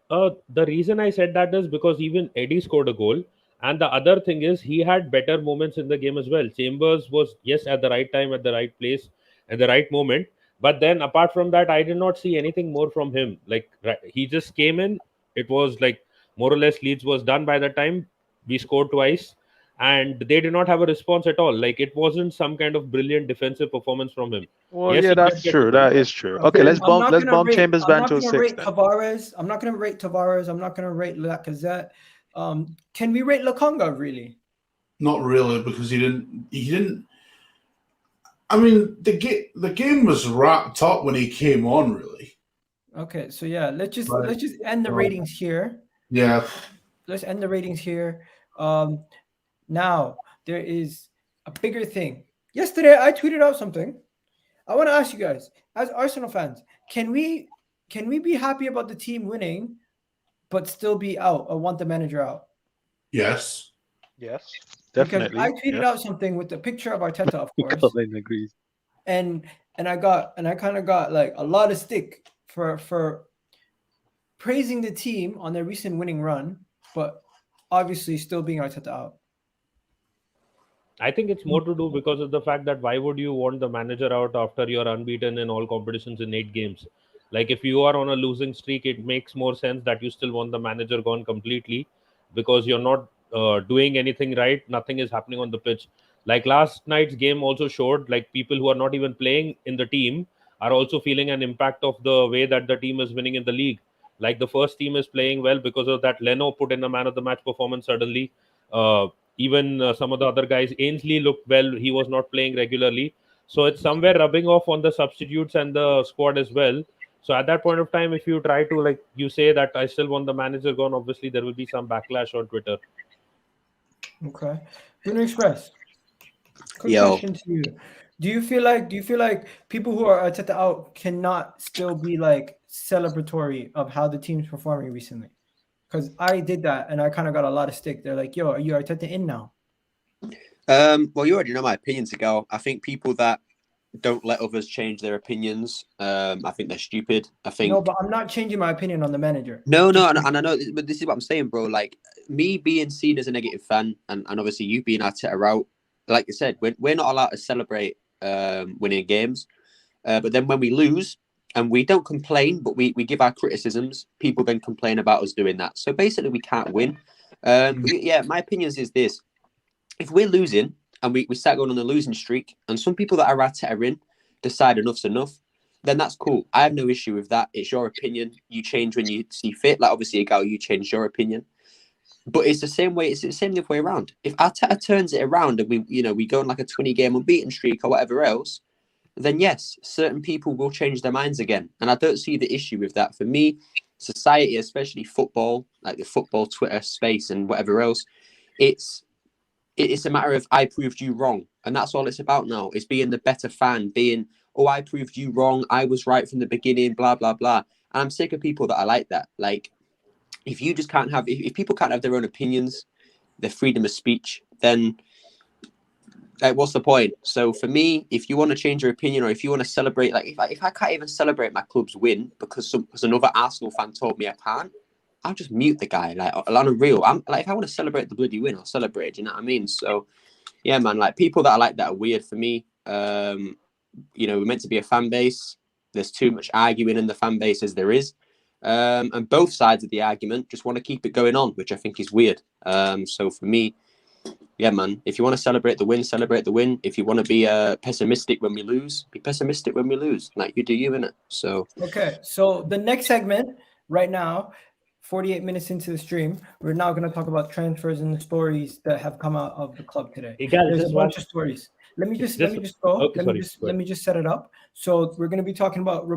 The reason I said that is because even Eddie scored a goal. And the other thing is he had better moments in the game as well. Chambers was, yes, at the right time, at the right place, at the right moment. But then apart from that, I did not see anything more from him. Like, he just came in. It was like more or less Leeds was done by the time we scored twice. And they did not have a response at all. Like, it wasn't some kind of brilliant defensive performance from him. Well, Yes, yeah, he that's did get true. the goal. That is true. Okay, let's I'm not bump gonna rate- Chambers I'm back not to a gonna 6 rate then. Tavares. I'm not going to rate Tavares. I'm not going to rate Lacazette. Can we rate Lakonga really? Not really, because he didn't. I mean, the game was wrapped up when he came on. Really. Okay, so yeah, let's just Right. end the Well- ratings here. Yeah. Let's end the ratings here. Now there is a bigger thing. Yesterday I tweeted out something. I want to ask you guys, as Arsenal fans, can we be happy about the team winning, but still be out or want the manager out? Yes. Yes, Because definitely. I tweeted out something with the picture of Arteta, of course, Colin agrees. and I kind of got like a lot of stick for praising the team on their recent winning run, but obviously still being Arteta out. I think it's more to do because of the fact that why would you want the manager out after you're unbeaten in all competitions in 8 games? Like, if you are on a losing streak, it makes more sense that you still want the manager gone completely because you're not doing anything right. Nothing is happening on the pitch. Like, last night's game also showed, like, people who are not even playing in the team are also feeling an impact of the way that the team is winning in the league. Like, the first team is playing well because of that. Leno put in a man of the match performance suddenly. Even some of the other guys, Ainsley looked well. He was not playing regularly. So it's somewhere rubbing off on the substitutes and the squad as well. So at that point of time, if you try to, like, you say that I still want the manager gone, obviously there will be some backlash on Twitter. Okay. Bruno Express. Quick Yo. question to you. Do you feel like people who are Arteta out cannot still be like celebratory of how the team's performing recently? Because I did that and I kind of got a lot of stick. They're like, yo, are you Arteta in now? Well, you already know my opinions ago. I think people that don't let others change their opinions, I think they're stupid. I think No, but I'm not changing my opinion on the manager. no, and I know, but this is what I'm saying, bro. Like me being seen as a negative fan, and obviously you being Arteta out, like I said, we're not allowed to celebrate winning games, but then when we lose and we don't complain, but we give our criticisms, people then complain about us doing that. So basically, we can't win. But yeah, my opinions is this: if we're losing and we start going on a losing streak, and some people that are Arteta in decide enough's enough, then that's cool. I have no issue with that. It's your opinion. You change when you see fit. Like obviously, Gal, you change your opinion. But it's the same way. It's the same the other way around. If Arteta turns it around and we go on like a 20-game unbeaten streak or whatever else, then yes, certain people will change their minds again. And I don't see the issue with that. For me, society, especially football, like the football Twitter space and whatever else, it's a matter of I proved you wrong. And that's all it's about now. It's being the better fan, being, oh, I proved you wrong. I was right from the beginning, blah, blah, blah. And I'm sick of people that are like that. Like, if you just can't have, if people can't have their own opinions, their freedom of speech, then like, what's the point? So for me, if you want to change your opinion or if you want to celebrate, like if I can't even celebrate my club's win because another Arsenal fan told me I can't, I'll just mute the guy. Like on a real, I'm like, if I want to celebrate the bloody win, I'll celebrate. Do you know what I mean? So yeah, man, like people that are like that are weird for me. You know, we're meant to be a fan base. There's too much arguing in the fan base as there is. And both sides of the argument just want to keep it going on, which I think is weird. So for me, yeah, man, if you want to celebrate the win, celebrate the win. If you want to be pessimistic when we lose, be pessimistic when we lose. Like you do you, innit? So okay. So the next segment right now, 48 minutes into the stream, we're now going to talk about transfers and the stories that have come out of the club today. There's a bunch of stories. Let me just go. Okay, let me just set it up. So we're going to be talking about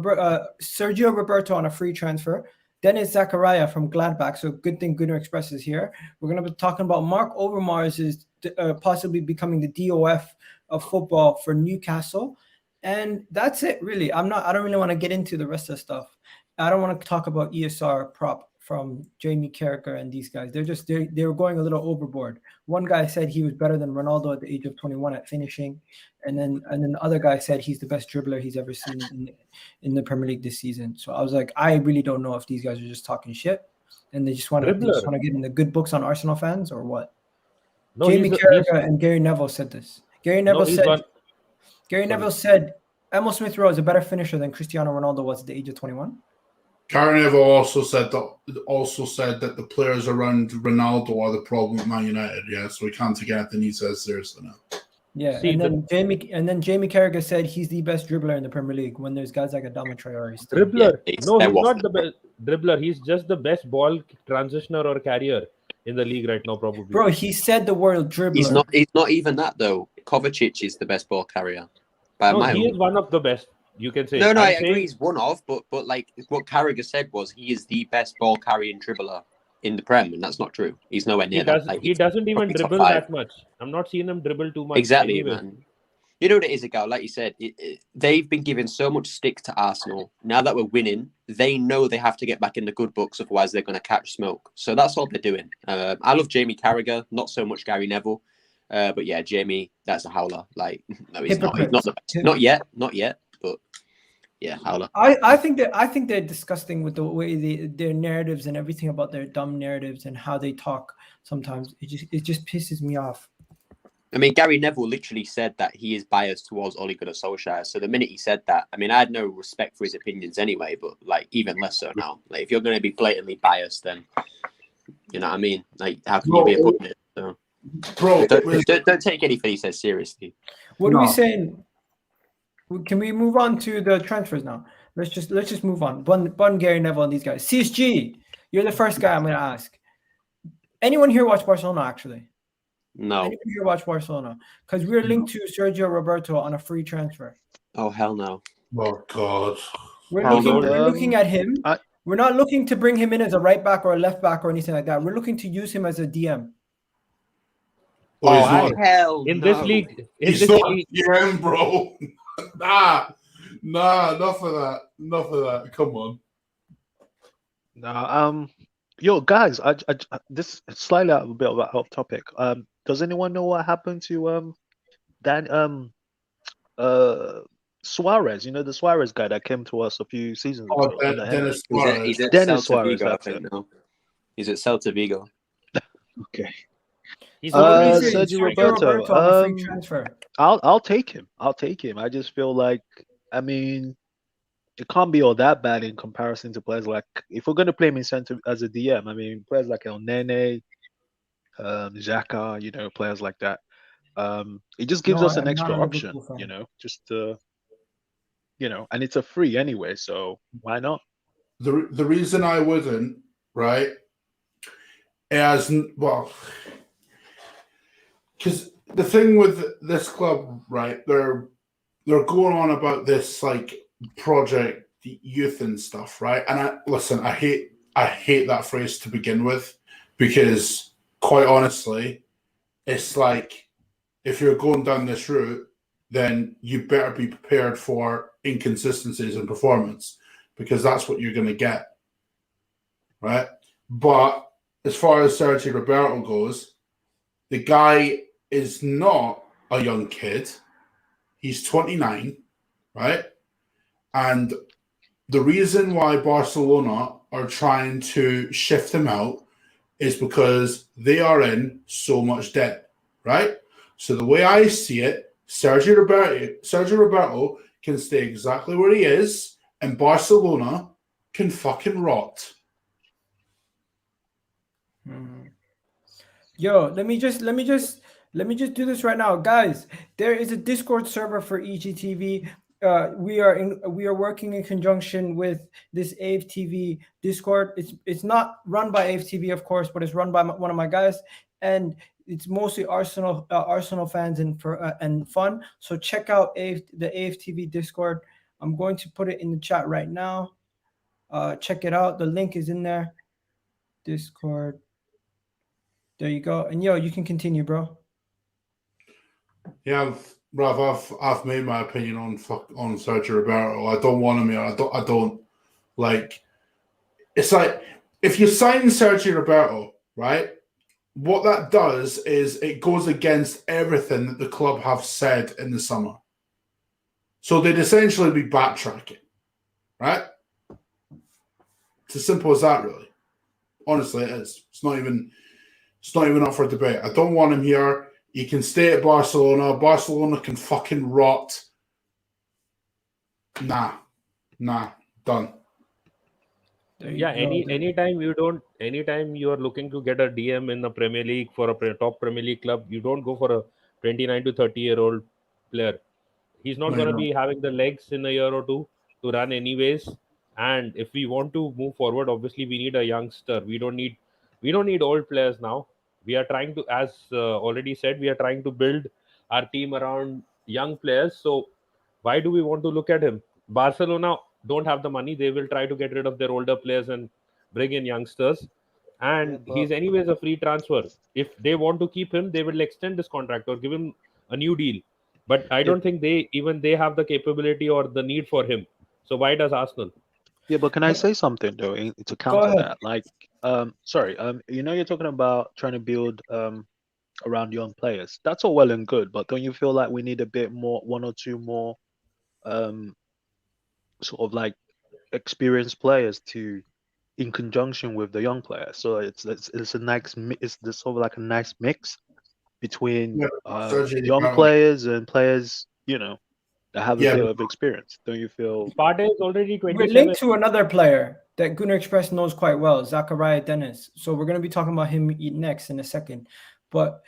Sergio Roberto on a free transfer. DENIS ZAKARIA from Gladbach. So good thing Gunnar Express is here. We're going to be talking about Marc Overmars is possibly becoming the DOF of football for Newcastle. And that's it, really. I don't really want to get into the rest of the stuff. I don't want to talk about ESR prop from Jamie Carragher and these guys. They were going a little overboard. One guy said he was better than Ronaldo at the age of 21 at finishing, and then the other guy said he's the best dribbler he's ever seen in the Premier League this season. So I was like, I really don't know if these guys are just talking shit and they just want to get in the good books on Arsenal fans or what. No, Jamie Carragher and Gary Neville said this. Gary Neville said Emil Smith Rowe is a better finisher than Cristiano Ronaldo was at the age of 21. Carnival also said that the players around Ronaldo are the problem with Man United. Yeah, so we can't take anything he says seriously now. Yeah, and then Jamie Carragher said he's the best dribbler in the Premier League when there's guys like Adama Traore. Dribbler? No, he's not the best dribbler. He's just the best ball transitioner or carrier in the league right now, probably. Bro, he said the word dribbler. He's not even that though. Kovacic is the best ball carrier. He is one of the best. You can say. No, I agree. He's one of, but like what Carragher said was he is the best ball carrying dribbler in the Prem, and that's not true. He's nowhere near that. Like, he doesn't even dribble that much. I'm not seeing him dribble too much. Exactly, anyway. Man. You know what it is, Agal? Like you said, they've been given so much stick to Arsenal. Now that we're winning, they know they have to get back in the good books, otherwise they're going to catch smoke. So that's all they're doing. I love Jamie Carragher, not so much Gary Neville. But yeah, Jamie, that's a howler. Like, no, he's not. He's not the best. Not yet. But yeah, howler. I think they're disgusting with the way their narratives and everything about their dumb narratives and how they talk. Sometimes it just pisses me off. I mean, Gary Neville literally said that he is biased towards Ole Gunnar Solskjaer. So the minute he said that, I mean, I had no respect for his opinions anyway, but like even less so now. Like if you're going to be blatantly biased, then you know what I mean. Like how can you be putting it? So. Bro, don't take anything he says seriously. What are we saying? Can we move on to the transfers now? Let's just move on. Bun Gary Neville and these guys. CSG, you're the first guy I'm going to ask. Anyone here watch Barcelona actually? No. Anyone here watch Barcelona? Because we're linked to Sergio Roberto on a free transfer. Oh hell no! Oh God! We're Hold looking. on. We're looking at him. I- We're not looking to bring him in as a right back or a left back or anything like that. We're looking to use him as a DM. Oh, he's Why? not. Hell In no. this league, He's not DM, bro. Nah, enough of that. Enough of that. Come on. No, yo, guys, this is slightly a bit of a off topic. Does anyone know what happened to Suarez? You know, the Suarez guy that came to us a few seasons Oh, ago on the headline. Dennis He's Suarez. he's at Dennis Celta Suarez, Vigo, I that's think. it. No, he's at Celta Vigo. Okay. he's So what do you already say? Sergio Sergio Roberto, on a free transfer. I'll take him. I'll take him. I just feel like, I mean, it can't be all that bad in comparison to players like, if we're going to play him in center as a DM, I mean, players like El Nene, Xhaka, you know, players like that. It just gives No, us an I'm not extra a option, Liverpool fan. you know, just you know, and it's a free anyway, so why not? The reason I wouldn't, right, well, because the thing with this club, right, they're going on about this like project youth and stuff, right? And I hate that phrase to begin with, because quite honestly, it's like, if you're going down this route, then you better be prepared for inconsistencies in performance, because that's what you're going to get, right? But as far as Sergio Roberto goes, the guy is not a young kid. He's 29, right? And the reason why Barcelona are trying to shift him out is because they are in so much debt, right? So the way I see it, Sergio Roberto can stay exactly where he is, and Barcelona can fucking rot. Yo, let me just do this right now, guys. There is a Discord server for EGTV. We are working in conjunction with this AFTV Discord. It's not run by AFTV, of course, but it's run by one of my guys, and it's mostly Arsenal fans and fun. So check out the AFTV Discord. I'm going to put it in the chat right now. Check it out. The link is in there. Discord. There you go. And yo, you can continue, bro. Yeah, bruv, I've made my opinion on Sergio Roberto. I don't want him here. I don't like. It's like, if you sign Sergio Roberto, right? What that does is it goes against everything that the club have said in the summer. So they'd essentially be backtracking, right? It's as simple as that, really. Honestly, it is. It's not even up for debate. I don't want him here. He can stay at Barcelona. Barcelona can fucking rot. Nah, done. Yeah, anytime you are looking to get a DM in the Premier League for a top Premier League club, you don't go for a 29 to 30-year-old player. He's not going to be having the legs in a year or two to run anyways. And if we want to move forward, obviously we need a youngster. We don't need old players now. We are trying to, as already said, we are trying to build our team around young players. So why do we want to look at him? Barcelona don't have the money. They will try to get rid of their older players and bring in youngsters. And he's anyways a free transfer. If they want to keep him, they will extend this contract or give him a new deal. But I don't think they have the capability or the need for him. So why does Arsenal? Yeah, but can I say something though to counter that? Like, sorry, you know, you're talking about trying to build around young players. That's all well and good, but don't you feel like we need a bit more, one or two more, sort of like experienced players in conjunction with the young players? So it's a nice, it's this sort of like a nice mix between young players and players, you know, that have a bit of experience. Don't you feel? Sparta is already 27. We're linked to another player that Gunnar Express knows quite well, ZAKARIA DENIS. So we're going to be talking about him next in a second. But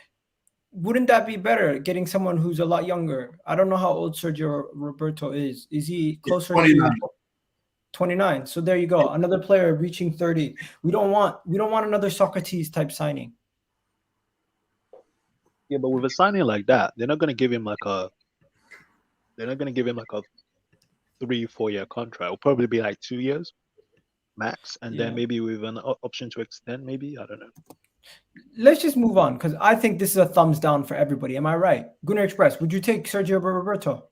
wouldn't that be better, getting someone who's a lot younger? I don't know how old Sergio Roberto is. Is he closer to 29? So there you go. Another player reaching 30. We don't want another Socrates type signing. Yeah, but with a signing like that, they're not going to give him like a 3-4 year contract. It'll probably be like 2 years max, and Yeah. then maybe with an option to extend. Maybe, I don't know. Let's just move on because I think this is a thumbs down for everybody. Am I right? Gunner Express, would you take Sergio Roberto?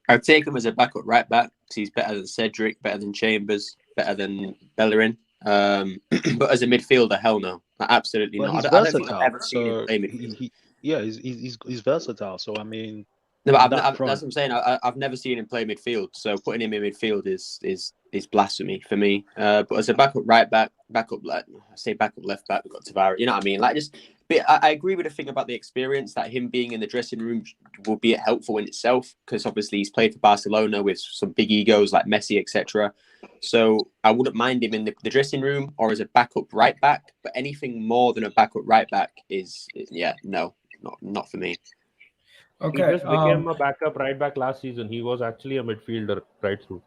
I'd take him as a backup right back because he's better than Cedric, better than Chambers, better than Bellerin. But as a midfielder, hell no, absolutely But not. he's I don't think I've versatile, ever seen him so play midfield. he's versatile. So I mean, No, but that that's front. what I'm saying. I've never seen him play midfield, so putting him in midfield is blasphemy for me. But as a backup right back, backup left back, we've got Tavares. You know what I mean? Like just, but I agree with the thing about the experience that him being in the dressing room will be helpful in itself because obviously he's played for Barcelona with some big egos like Messi, etc. So I wouldn't mind him in the dressing room or as a backup right back. But anything more than a backup right back is not for me. Okay. He just became a backup right back last season. He was actually a midfielder right through.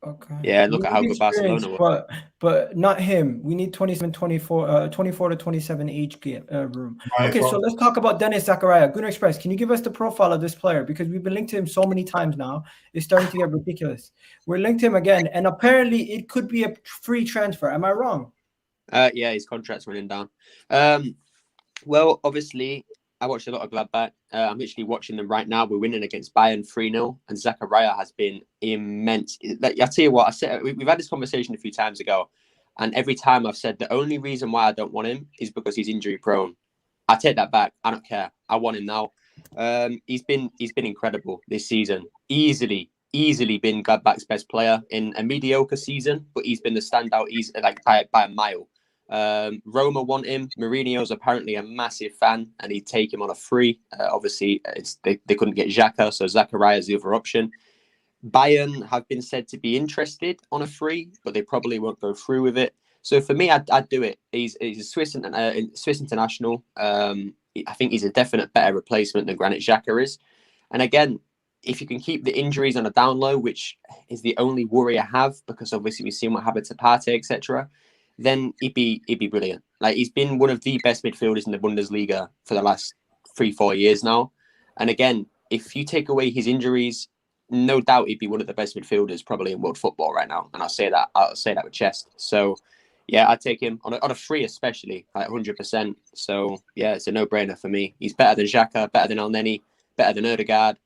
Okay. Yeah, look We at how need good Barcelona experience, was. but not him. We need 24 to 27 age room. Okay, so let's talk about Denis Zakaria. Gunner Express, can you give us the profile of this player? Because we've been linked to him so many times now. It's starting to get ridiculous. We're linked to him again, and apparently it could be a free transfer. Am I wrong? Yeah, his contract's running down. Well, obviously, I watched a lot of Gladbach. I'm literally watching them right now. We're winning against Bayern 3-0, and Zakaria has been immense. I tell you what, we've had this conversation a few times ago, and every time I've said the only reason why I don't want him is because he's injury prone. I take that back. I don't care. I want him now. He's been incredible this season. Easily been Gladbach's best player in a mediocre season, but he's been the standout. He's like by a mile. Roma want him. Mourinho's apparently a massive fan, and he'd take him on a free. Obviously, they couldn't get Xhaka, so Zakaria is the other option. Bayern have been said to be interested on a free, but they probably won't go through with it. So for me, I'd do it. He's a Swiss international. I think he's a definite better replacement than Granit Xhaka is. And again, if you can keep the injuries on a down low, which is the only worry I have, because obviously we've seen what happened to Partey, etc., then he'd be brilliant. Like he's been one of the best midfielders in the Bundesliga for the last 3-4 years now. And again, if you take away his injuries, no doubt he'd be one of the best midfielders probably in world football right now. And I'll say that with chest. So yeah, I'd take him on a free, especially like 100%. So yeah, it's a no-brainer for me. He's better than Xhaka, better than Elneny, better than Ødegaard.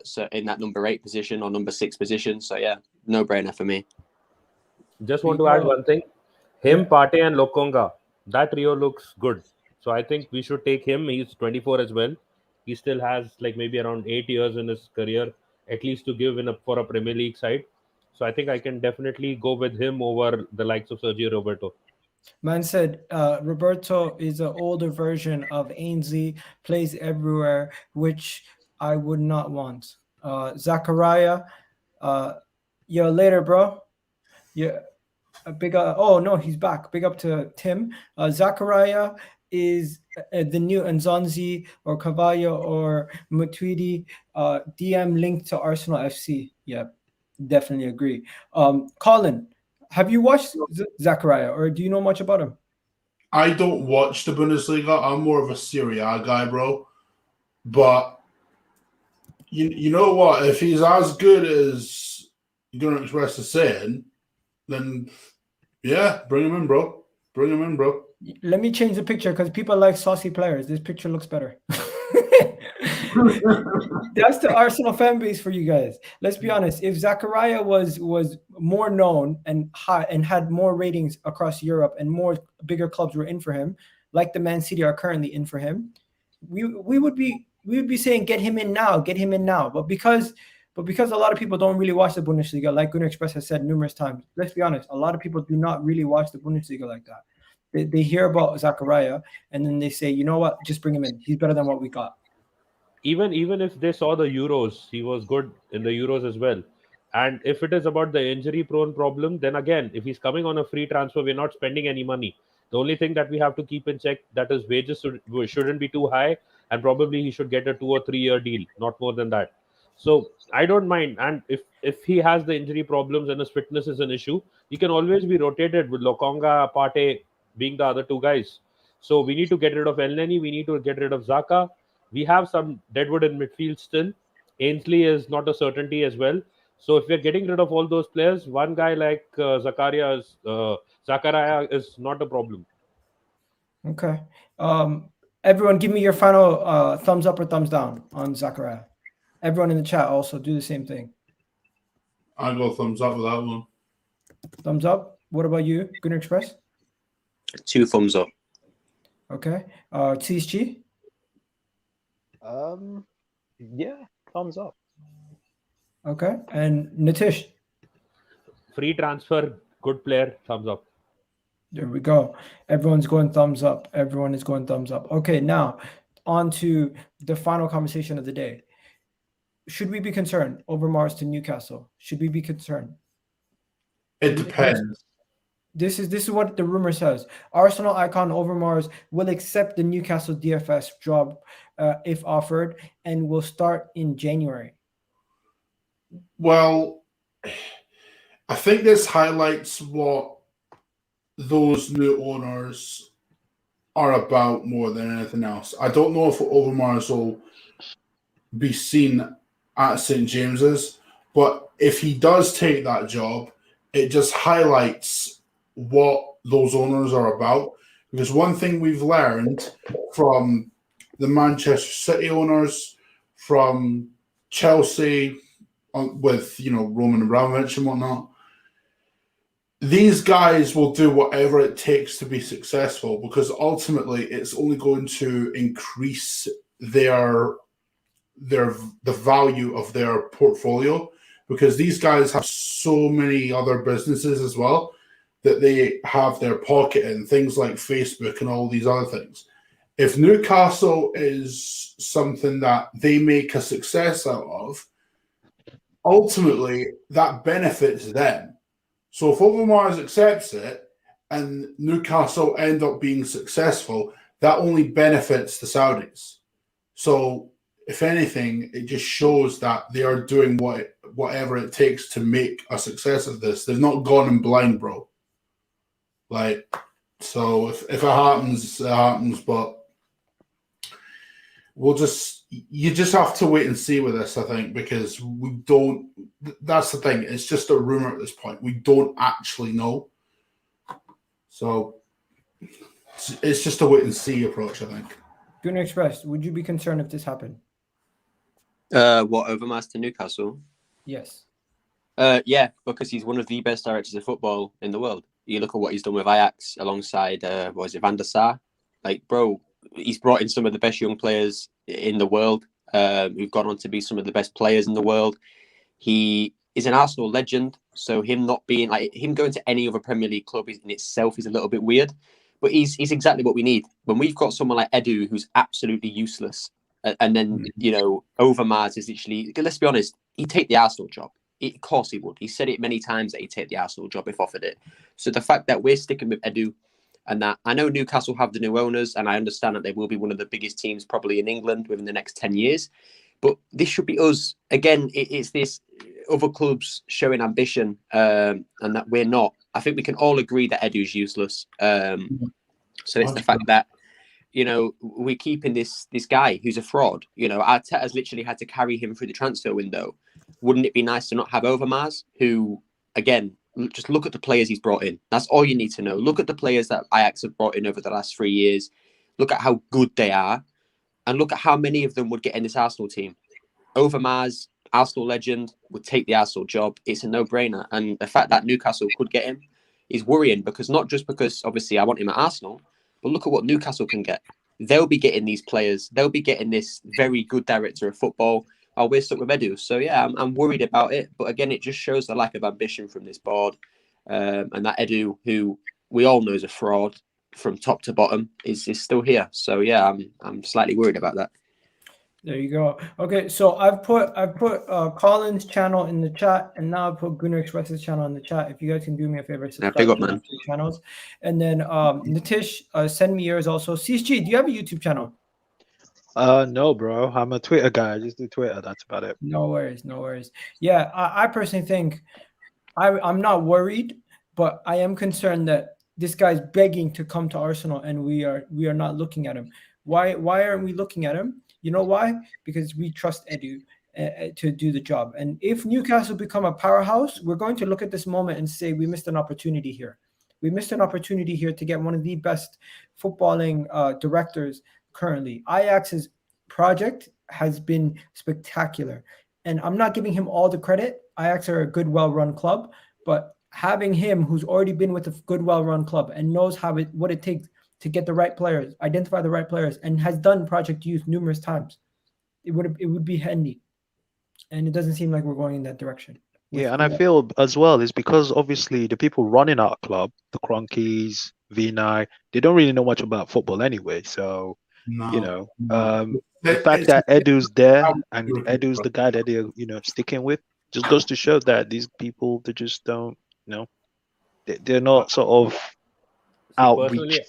So in that number 8 position or number 6 position. So yeah, no-brainer for me. Just want to add one thing. Him, Partey, and Lokonga, that trio looks good. So I think we should take him. He's 24 as well. He still has like maybe around 8 years in his career, at least to give for a Premier League side. So I think I can definitely go with him over the likes of Sergio Roberto. Man said Roberto is an older version of Ainsley, plays everywhere, which I would not want. Zakaria, yo, later, bro. Yeah. Big oh no, he's back. Big up to Tim. Zakaria is the new Nzonzi or Cavallo or Matuidi DM linked to Arsenal FC. Yeah, definitely agree. Colin, have you watched Zakaria or do you know much about him? I don't watch the Bundesliga. I'm more of a Serie A guy, bro. But you know what? If he's as good as you're going to express is saying, then yeah, bring him in, bro. Bring him in, bro. Let me change the picture because people like saucy players. This picture looks better. That's the Arsenal fan base for you guys. Let's be honest. If Zakaria was more known and high and had more ratings across Europe and more bigger clubs were in for him, like the Man City are currently in for him, we would be saying get him in now. But because a lot of people don't really watch the Bundesliga, like Gunnar Express has said numerous times, let's be honest, a lot of people do not really watch the Bundesliga like that. They hear about Zakaria and then they say, you know what, just bring him in. He's better than what we got. Even if they saw the Euros, he was good in the Euros as well. And if it is about the injury-prone problem, then again, if he's coming on a free transfer, we're not spending any money. The only thing that we have to keep in check, that his wages shouldn't be too high, and probably he should get a 2 or 3 year deal, not more than that. So I don't mind. And if he has the injury problems and his fitness is an issue, he can always be rotated with Lokonga, Partey being the other 2 guys. So we need to get rid of Elneny. We need to get rid of Xhaka. We have some deadwood in midfield still. Ainsley is not a certainty as well. So if we're getting rid of all those players, one guy like Zakaria is not a problem. Okay. Everyone, give me your final thumbs up or thumbs down on Zakaria. Everyone in the chat also do the same thing. I go thumbs up with that one. Thumbs up. What about you, Gunner Express? 2 thumbs up. Okay. TSG? Yeah, thumbs up. Okay. And Nitish? Free transfer, good player, thumbs up. There we go. Everyone's going thumbs up. Everyone is going thumbs up. Okay, now on to the final conversation of the day. Should we be concerned Overmars to Newcastle? Should we be concerned? It depends. This is what the rumor says. Arsenal icon Overmars will accept the Newcastle DFS job if offered, and will start in January. Well, I think this highlights what those new owners are about more than anything else. I don't know if Overmars will be seen at St. James's, but if he does take that job, it just highlights what those owners are about. Because one thing we've learned from the Manchester City owners, from Chelsea with Roman Abramovich and whatnot, these guys will do whatever it takes to be successful, because ultimately it's only going to increase the value of their portfolio, because these guys have so many other businesses as well that they have their pocket in, things like Facebook and all these other things. If Newcastle is something that they make a success out of, ultimately that benefits them. So if Overmars accepts it and Newcastle end up being successful, that only benefits the Saudis. So if anything, it just shows that they are doing whatever it takes to make a success of this. They've not gone in blind, bro. So if it happens, it happens. But you just have to wait and see with this, I think, because we don't. That's the thing. It's just a rumor at this point. We don't actually know. So it's just a wait and see approach, I think. Gunner Express, would you be concerned if this happened? What, Overmars to Newcastle? Yes. Yeah, because he's one of the best directors of football in the world. You look at what he's done with Ajax alongside, Van der Sar? Bro, he's brought in some of the best young players in the world who've gone on to be some of the best players in the world. He is an Arsenal legend, so him not being him going to any other Premier League club in itself is a little bit weird. But he's exactly what we need. When we've got someone like Edu who's absolutely useless, and then Overmars is literally, let's be honest, he'd take the Arsenal job. Of course he would. He said it many times that he'd take the Arsenal job if offered it. So the fact that we're sticking with Edu, and that I know Newcastle have the new owners, and I understand that they will be one of the biggest teams probably in England within the next 10 years. But this should be us. Again, it's this other clubs showing ambition and that we're not. I think we can all agree that Edu's useless. So it's the fact that, we're keeping this guy who's a fraud. Arteta's literally had to carry him through the transfer window. Wouldn't it be nice to not have Overmars, who, again, just look at the players he's brought in. That's all you need to know. Look at the players that Ajax have brought in over the last 3 years. Look at how good they are. And look at how many of them would get in this Arsenal team. Overmars, Arsenal legend, would take the Arsenal job. It's a no-brainer. And the fact that Newcastle could get him is worrying, because not just because, obviously, I want him at Arsenal, but look at what Newcastle can get. They'll be getting these players. They'll be getting this very good director of football. We're stuck with Edu. So, yeah, I'm worried about it. But, again, it just shows the lack of ambition from this board. And that Edu, who we all know is a fraud from top to bottom, is still here. So, yeah, I'm slightly worried about that. There you go. Okay, so I've put Colin's channel in the chat, and now I've put Gunner Express's channel in the chat. If you guys can do me a favor, subscribe big up, to man. the two channels. And then Nitish, send me yours also. CSG, do you have a YouTube channel? No, bro. I'm a Twitter guy. I just do Twitter. That's about it. No worries. Yeah, I personally think I'm not worried, but I am concerned that this guy's begging to come to Arsenal, and we are not looking at him. Why aren't we looking at him? You know why? Because we trust Edu, to do the job. And if Newcastle become a powerhouse, we're going to look at this moment and say we missed an opportunity here. We missed an opportunity here to get one of the best footballing directors currently. Ajax's project has been spectacular. And I'm not giving him all the credit. Ajax are a good, well-run club. But having him, who's already been with a good, well-run club and knows what it takes to get the right players, identify the right players, and has done Project Youth numerous times, it would be handy. And it doesn't seem like we're going in that direction. Yeah, and I feel as well is because obviously the people running our club, the Cronkies, V9, they don't really know much about football anyway. So, the fact that Edu's there and Edu's the guy that they're sticking with just goes to show that these people, they just don't, they're not sort of outreach.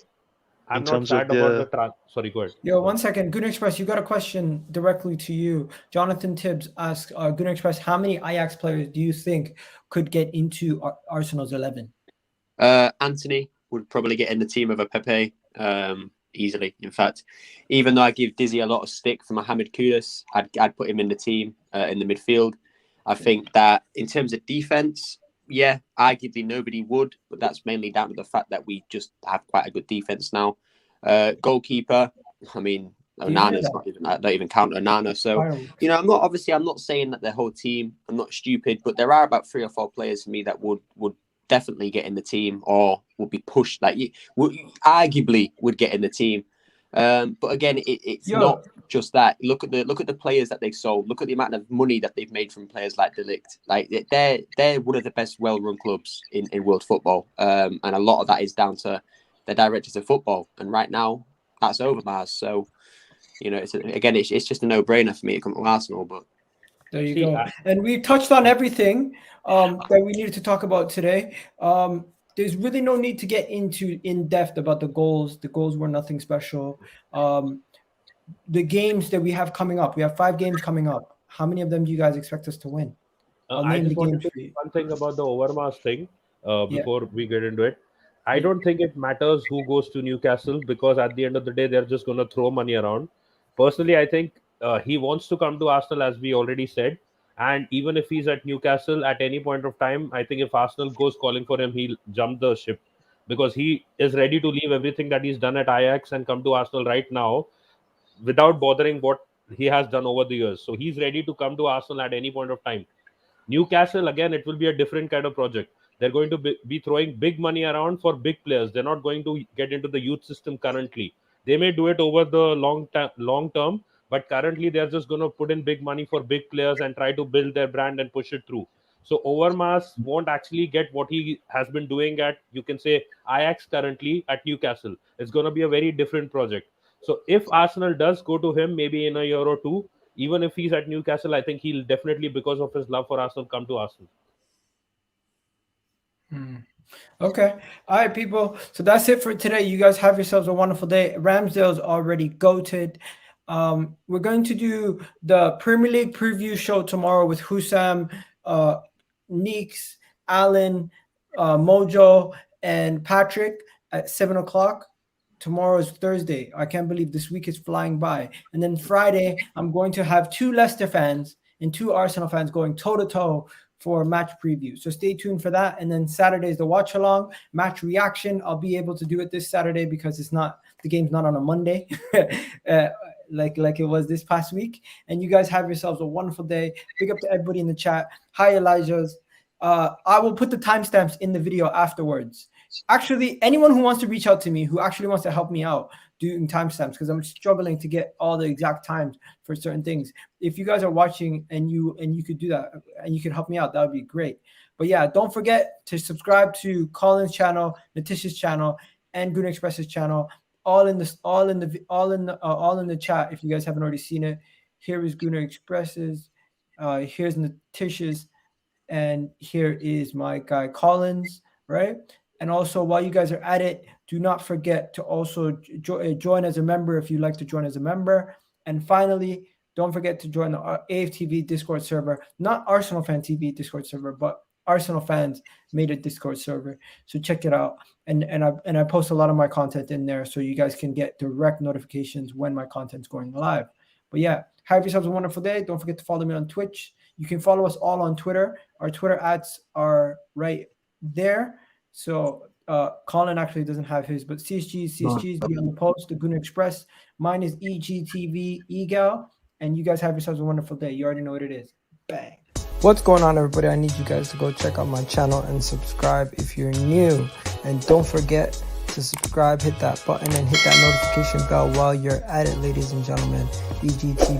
I'm not sad about the sorry, go ahead. Yo, 1 second. Good Express, you got a question directly to you. Jonathan Tibbs asks, Good Express, how many Ajax players do you think could get into Arsenal's 11? Anthony would probably get in the team over Pepe easily. In fact, even though I give Dizzy a lot of stick for Mohamed Kudus, I'd put him in the team in the midfield. I think that in terms of defense, yeah, arguably nobody would, but that's mainly down to the fact that we just have quite a good defense now. Goalkeeper, I mean, Onana's I don't even count Onana. So, I'm not saying that the whole team, I'm not stupid, but there are about 3 or 4 players for me that would definitely get in the team or would be pushed, arguably would get in the team. But again, it's not just that. Look at the players that they've sold. Look at the amount of money that they've made from players like De Ligt. Like they're one of the best well-run clubs in world football, and a lot of that is down to the directors of football. And right now, that's Overmars. So, it's just a no-brainer for me to come to Arsenal. But there you go. And we've touched on everything that we needed to talk about today. There's really no need to get in depth about the goals. The goals were nothing special. The games that we have coming up, we have 5 games coming up. How many of them do you guys expect us to win? I just wanted to say one thing about the Overmars thing before we get into it. I don't think it matters who goes to Newcastle, because at the end of the day, they're just going to throw money around. Personally, I think he wants to come to Arsenal, as we already said. And even if he's at Newcastle at any point of time, I think if Arsenal goes calling for him, he'll jump the ship, because he is ready to leave everything that he's done at Ajax and come to Arsenal right now without bothering what he has done over the years. So he's ready to come to Arsenal at any point of time. Newcastle, again, it will be a different kind of project. They're going to be throwing big money around for big players. They're not going to get into the youth system currently. They may do it over the long term, but currently they're just going to put in big money for big players and try to build their brand and push it through. So Overmars won't actually get what he has been doing at, you can say, Ajax currently at Newcastle. It's going to be a very different project. So if Arsenal does go to him, maybe in a year or two, even if he's at Newcastle, I think he'll definitely, because of his love for Arsenal, come to Arsenal. Okay. All right, people. So that's it for today. You guys have yourselves a wonderful day. Ramsdale's already goated. We're going to do the Premier League preview show tomorrow with Hussam, Neeks, Alan, Mojo, and Patrick at 7 o'clock. Tomorrow is Thursday. I can't believe this week is flying by. And then Friday, I'm going to have 2 Leicester fans and 2 Arsenal fans going toe-to-toe for match preview. So stay tuned for that. And then Saturday is the watch along, match reaction. I'll be able to do it this Saturday because the game's not on a Monday like it was this past week. And you guys have yourselves a wonderful day. Big up to everybody in the chat. Hi, Elijah's. I will put the timestamps in the video afterwards. Actually, anyone who wants to reach out to me, who actually wants to help me out doing timestamps, because I'm struggling to get all the exact times for certain things. If you guys are watching and you could do that and you could help me out, that would be great. But yeah, don't forget to subscribe to Colin's channel, Letitia's channel, and Goon Express's channel. All in the chat if you guys haven't already seen it. Here is Goon Express's. Here's Letitia's, and here is my guy Colin's. Right. And also, while you guys are at it, do not forget to also join as a member if you'd like to join as a member. And finally, don't forget to join the AFTV Discord server, not Arsenal Fan TV Discord server, but Arsenal fans made a Discord server. So check it out. And I post a lot of my content in there so you guys can get direct notifications when my content's going live. But yeah, Have yourselves a wonderful day. Don't forget to follow me on Twitch. You can follow us all on Twitter. Our Twitter ads are right there. So Colin actually doesn't have his, but CSG's be on the post, the Gooner Express. Mine is EGTV Egal. And you guys have yourselves a wonderful day. You already know what it is. Bang. What's going on, everybody? I need you guys to go check out my channel and subscribe if you're new. And don't forget to subscribe, hit that button, and hit that notification bell while you're at it, ladies and gentlemen. EGTV.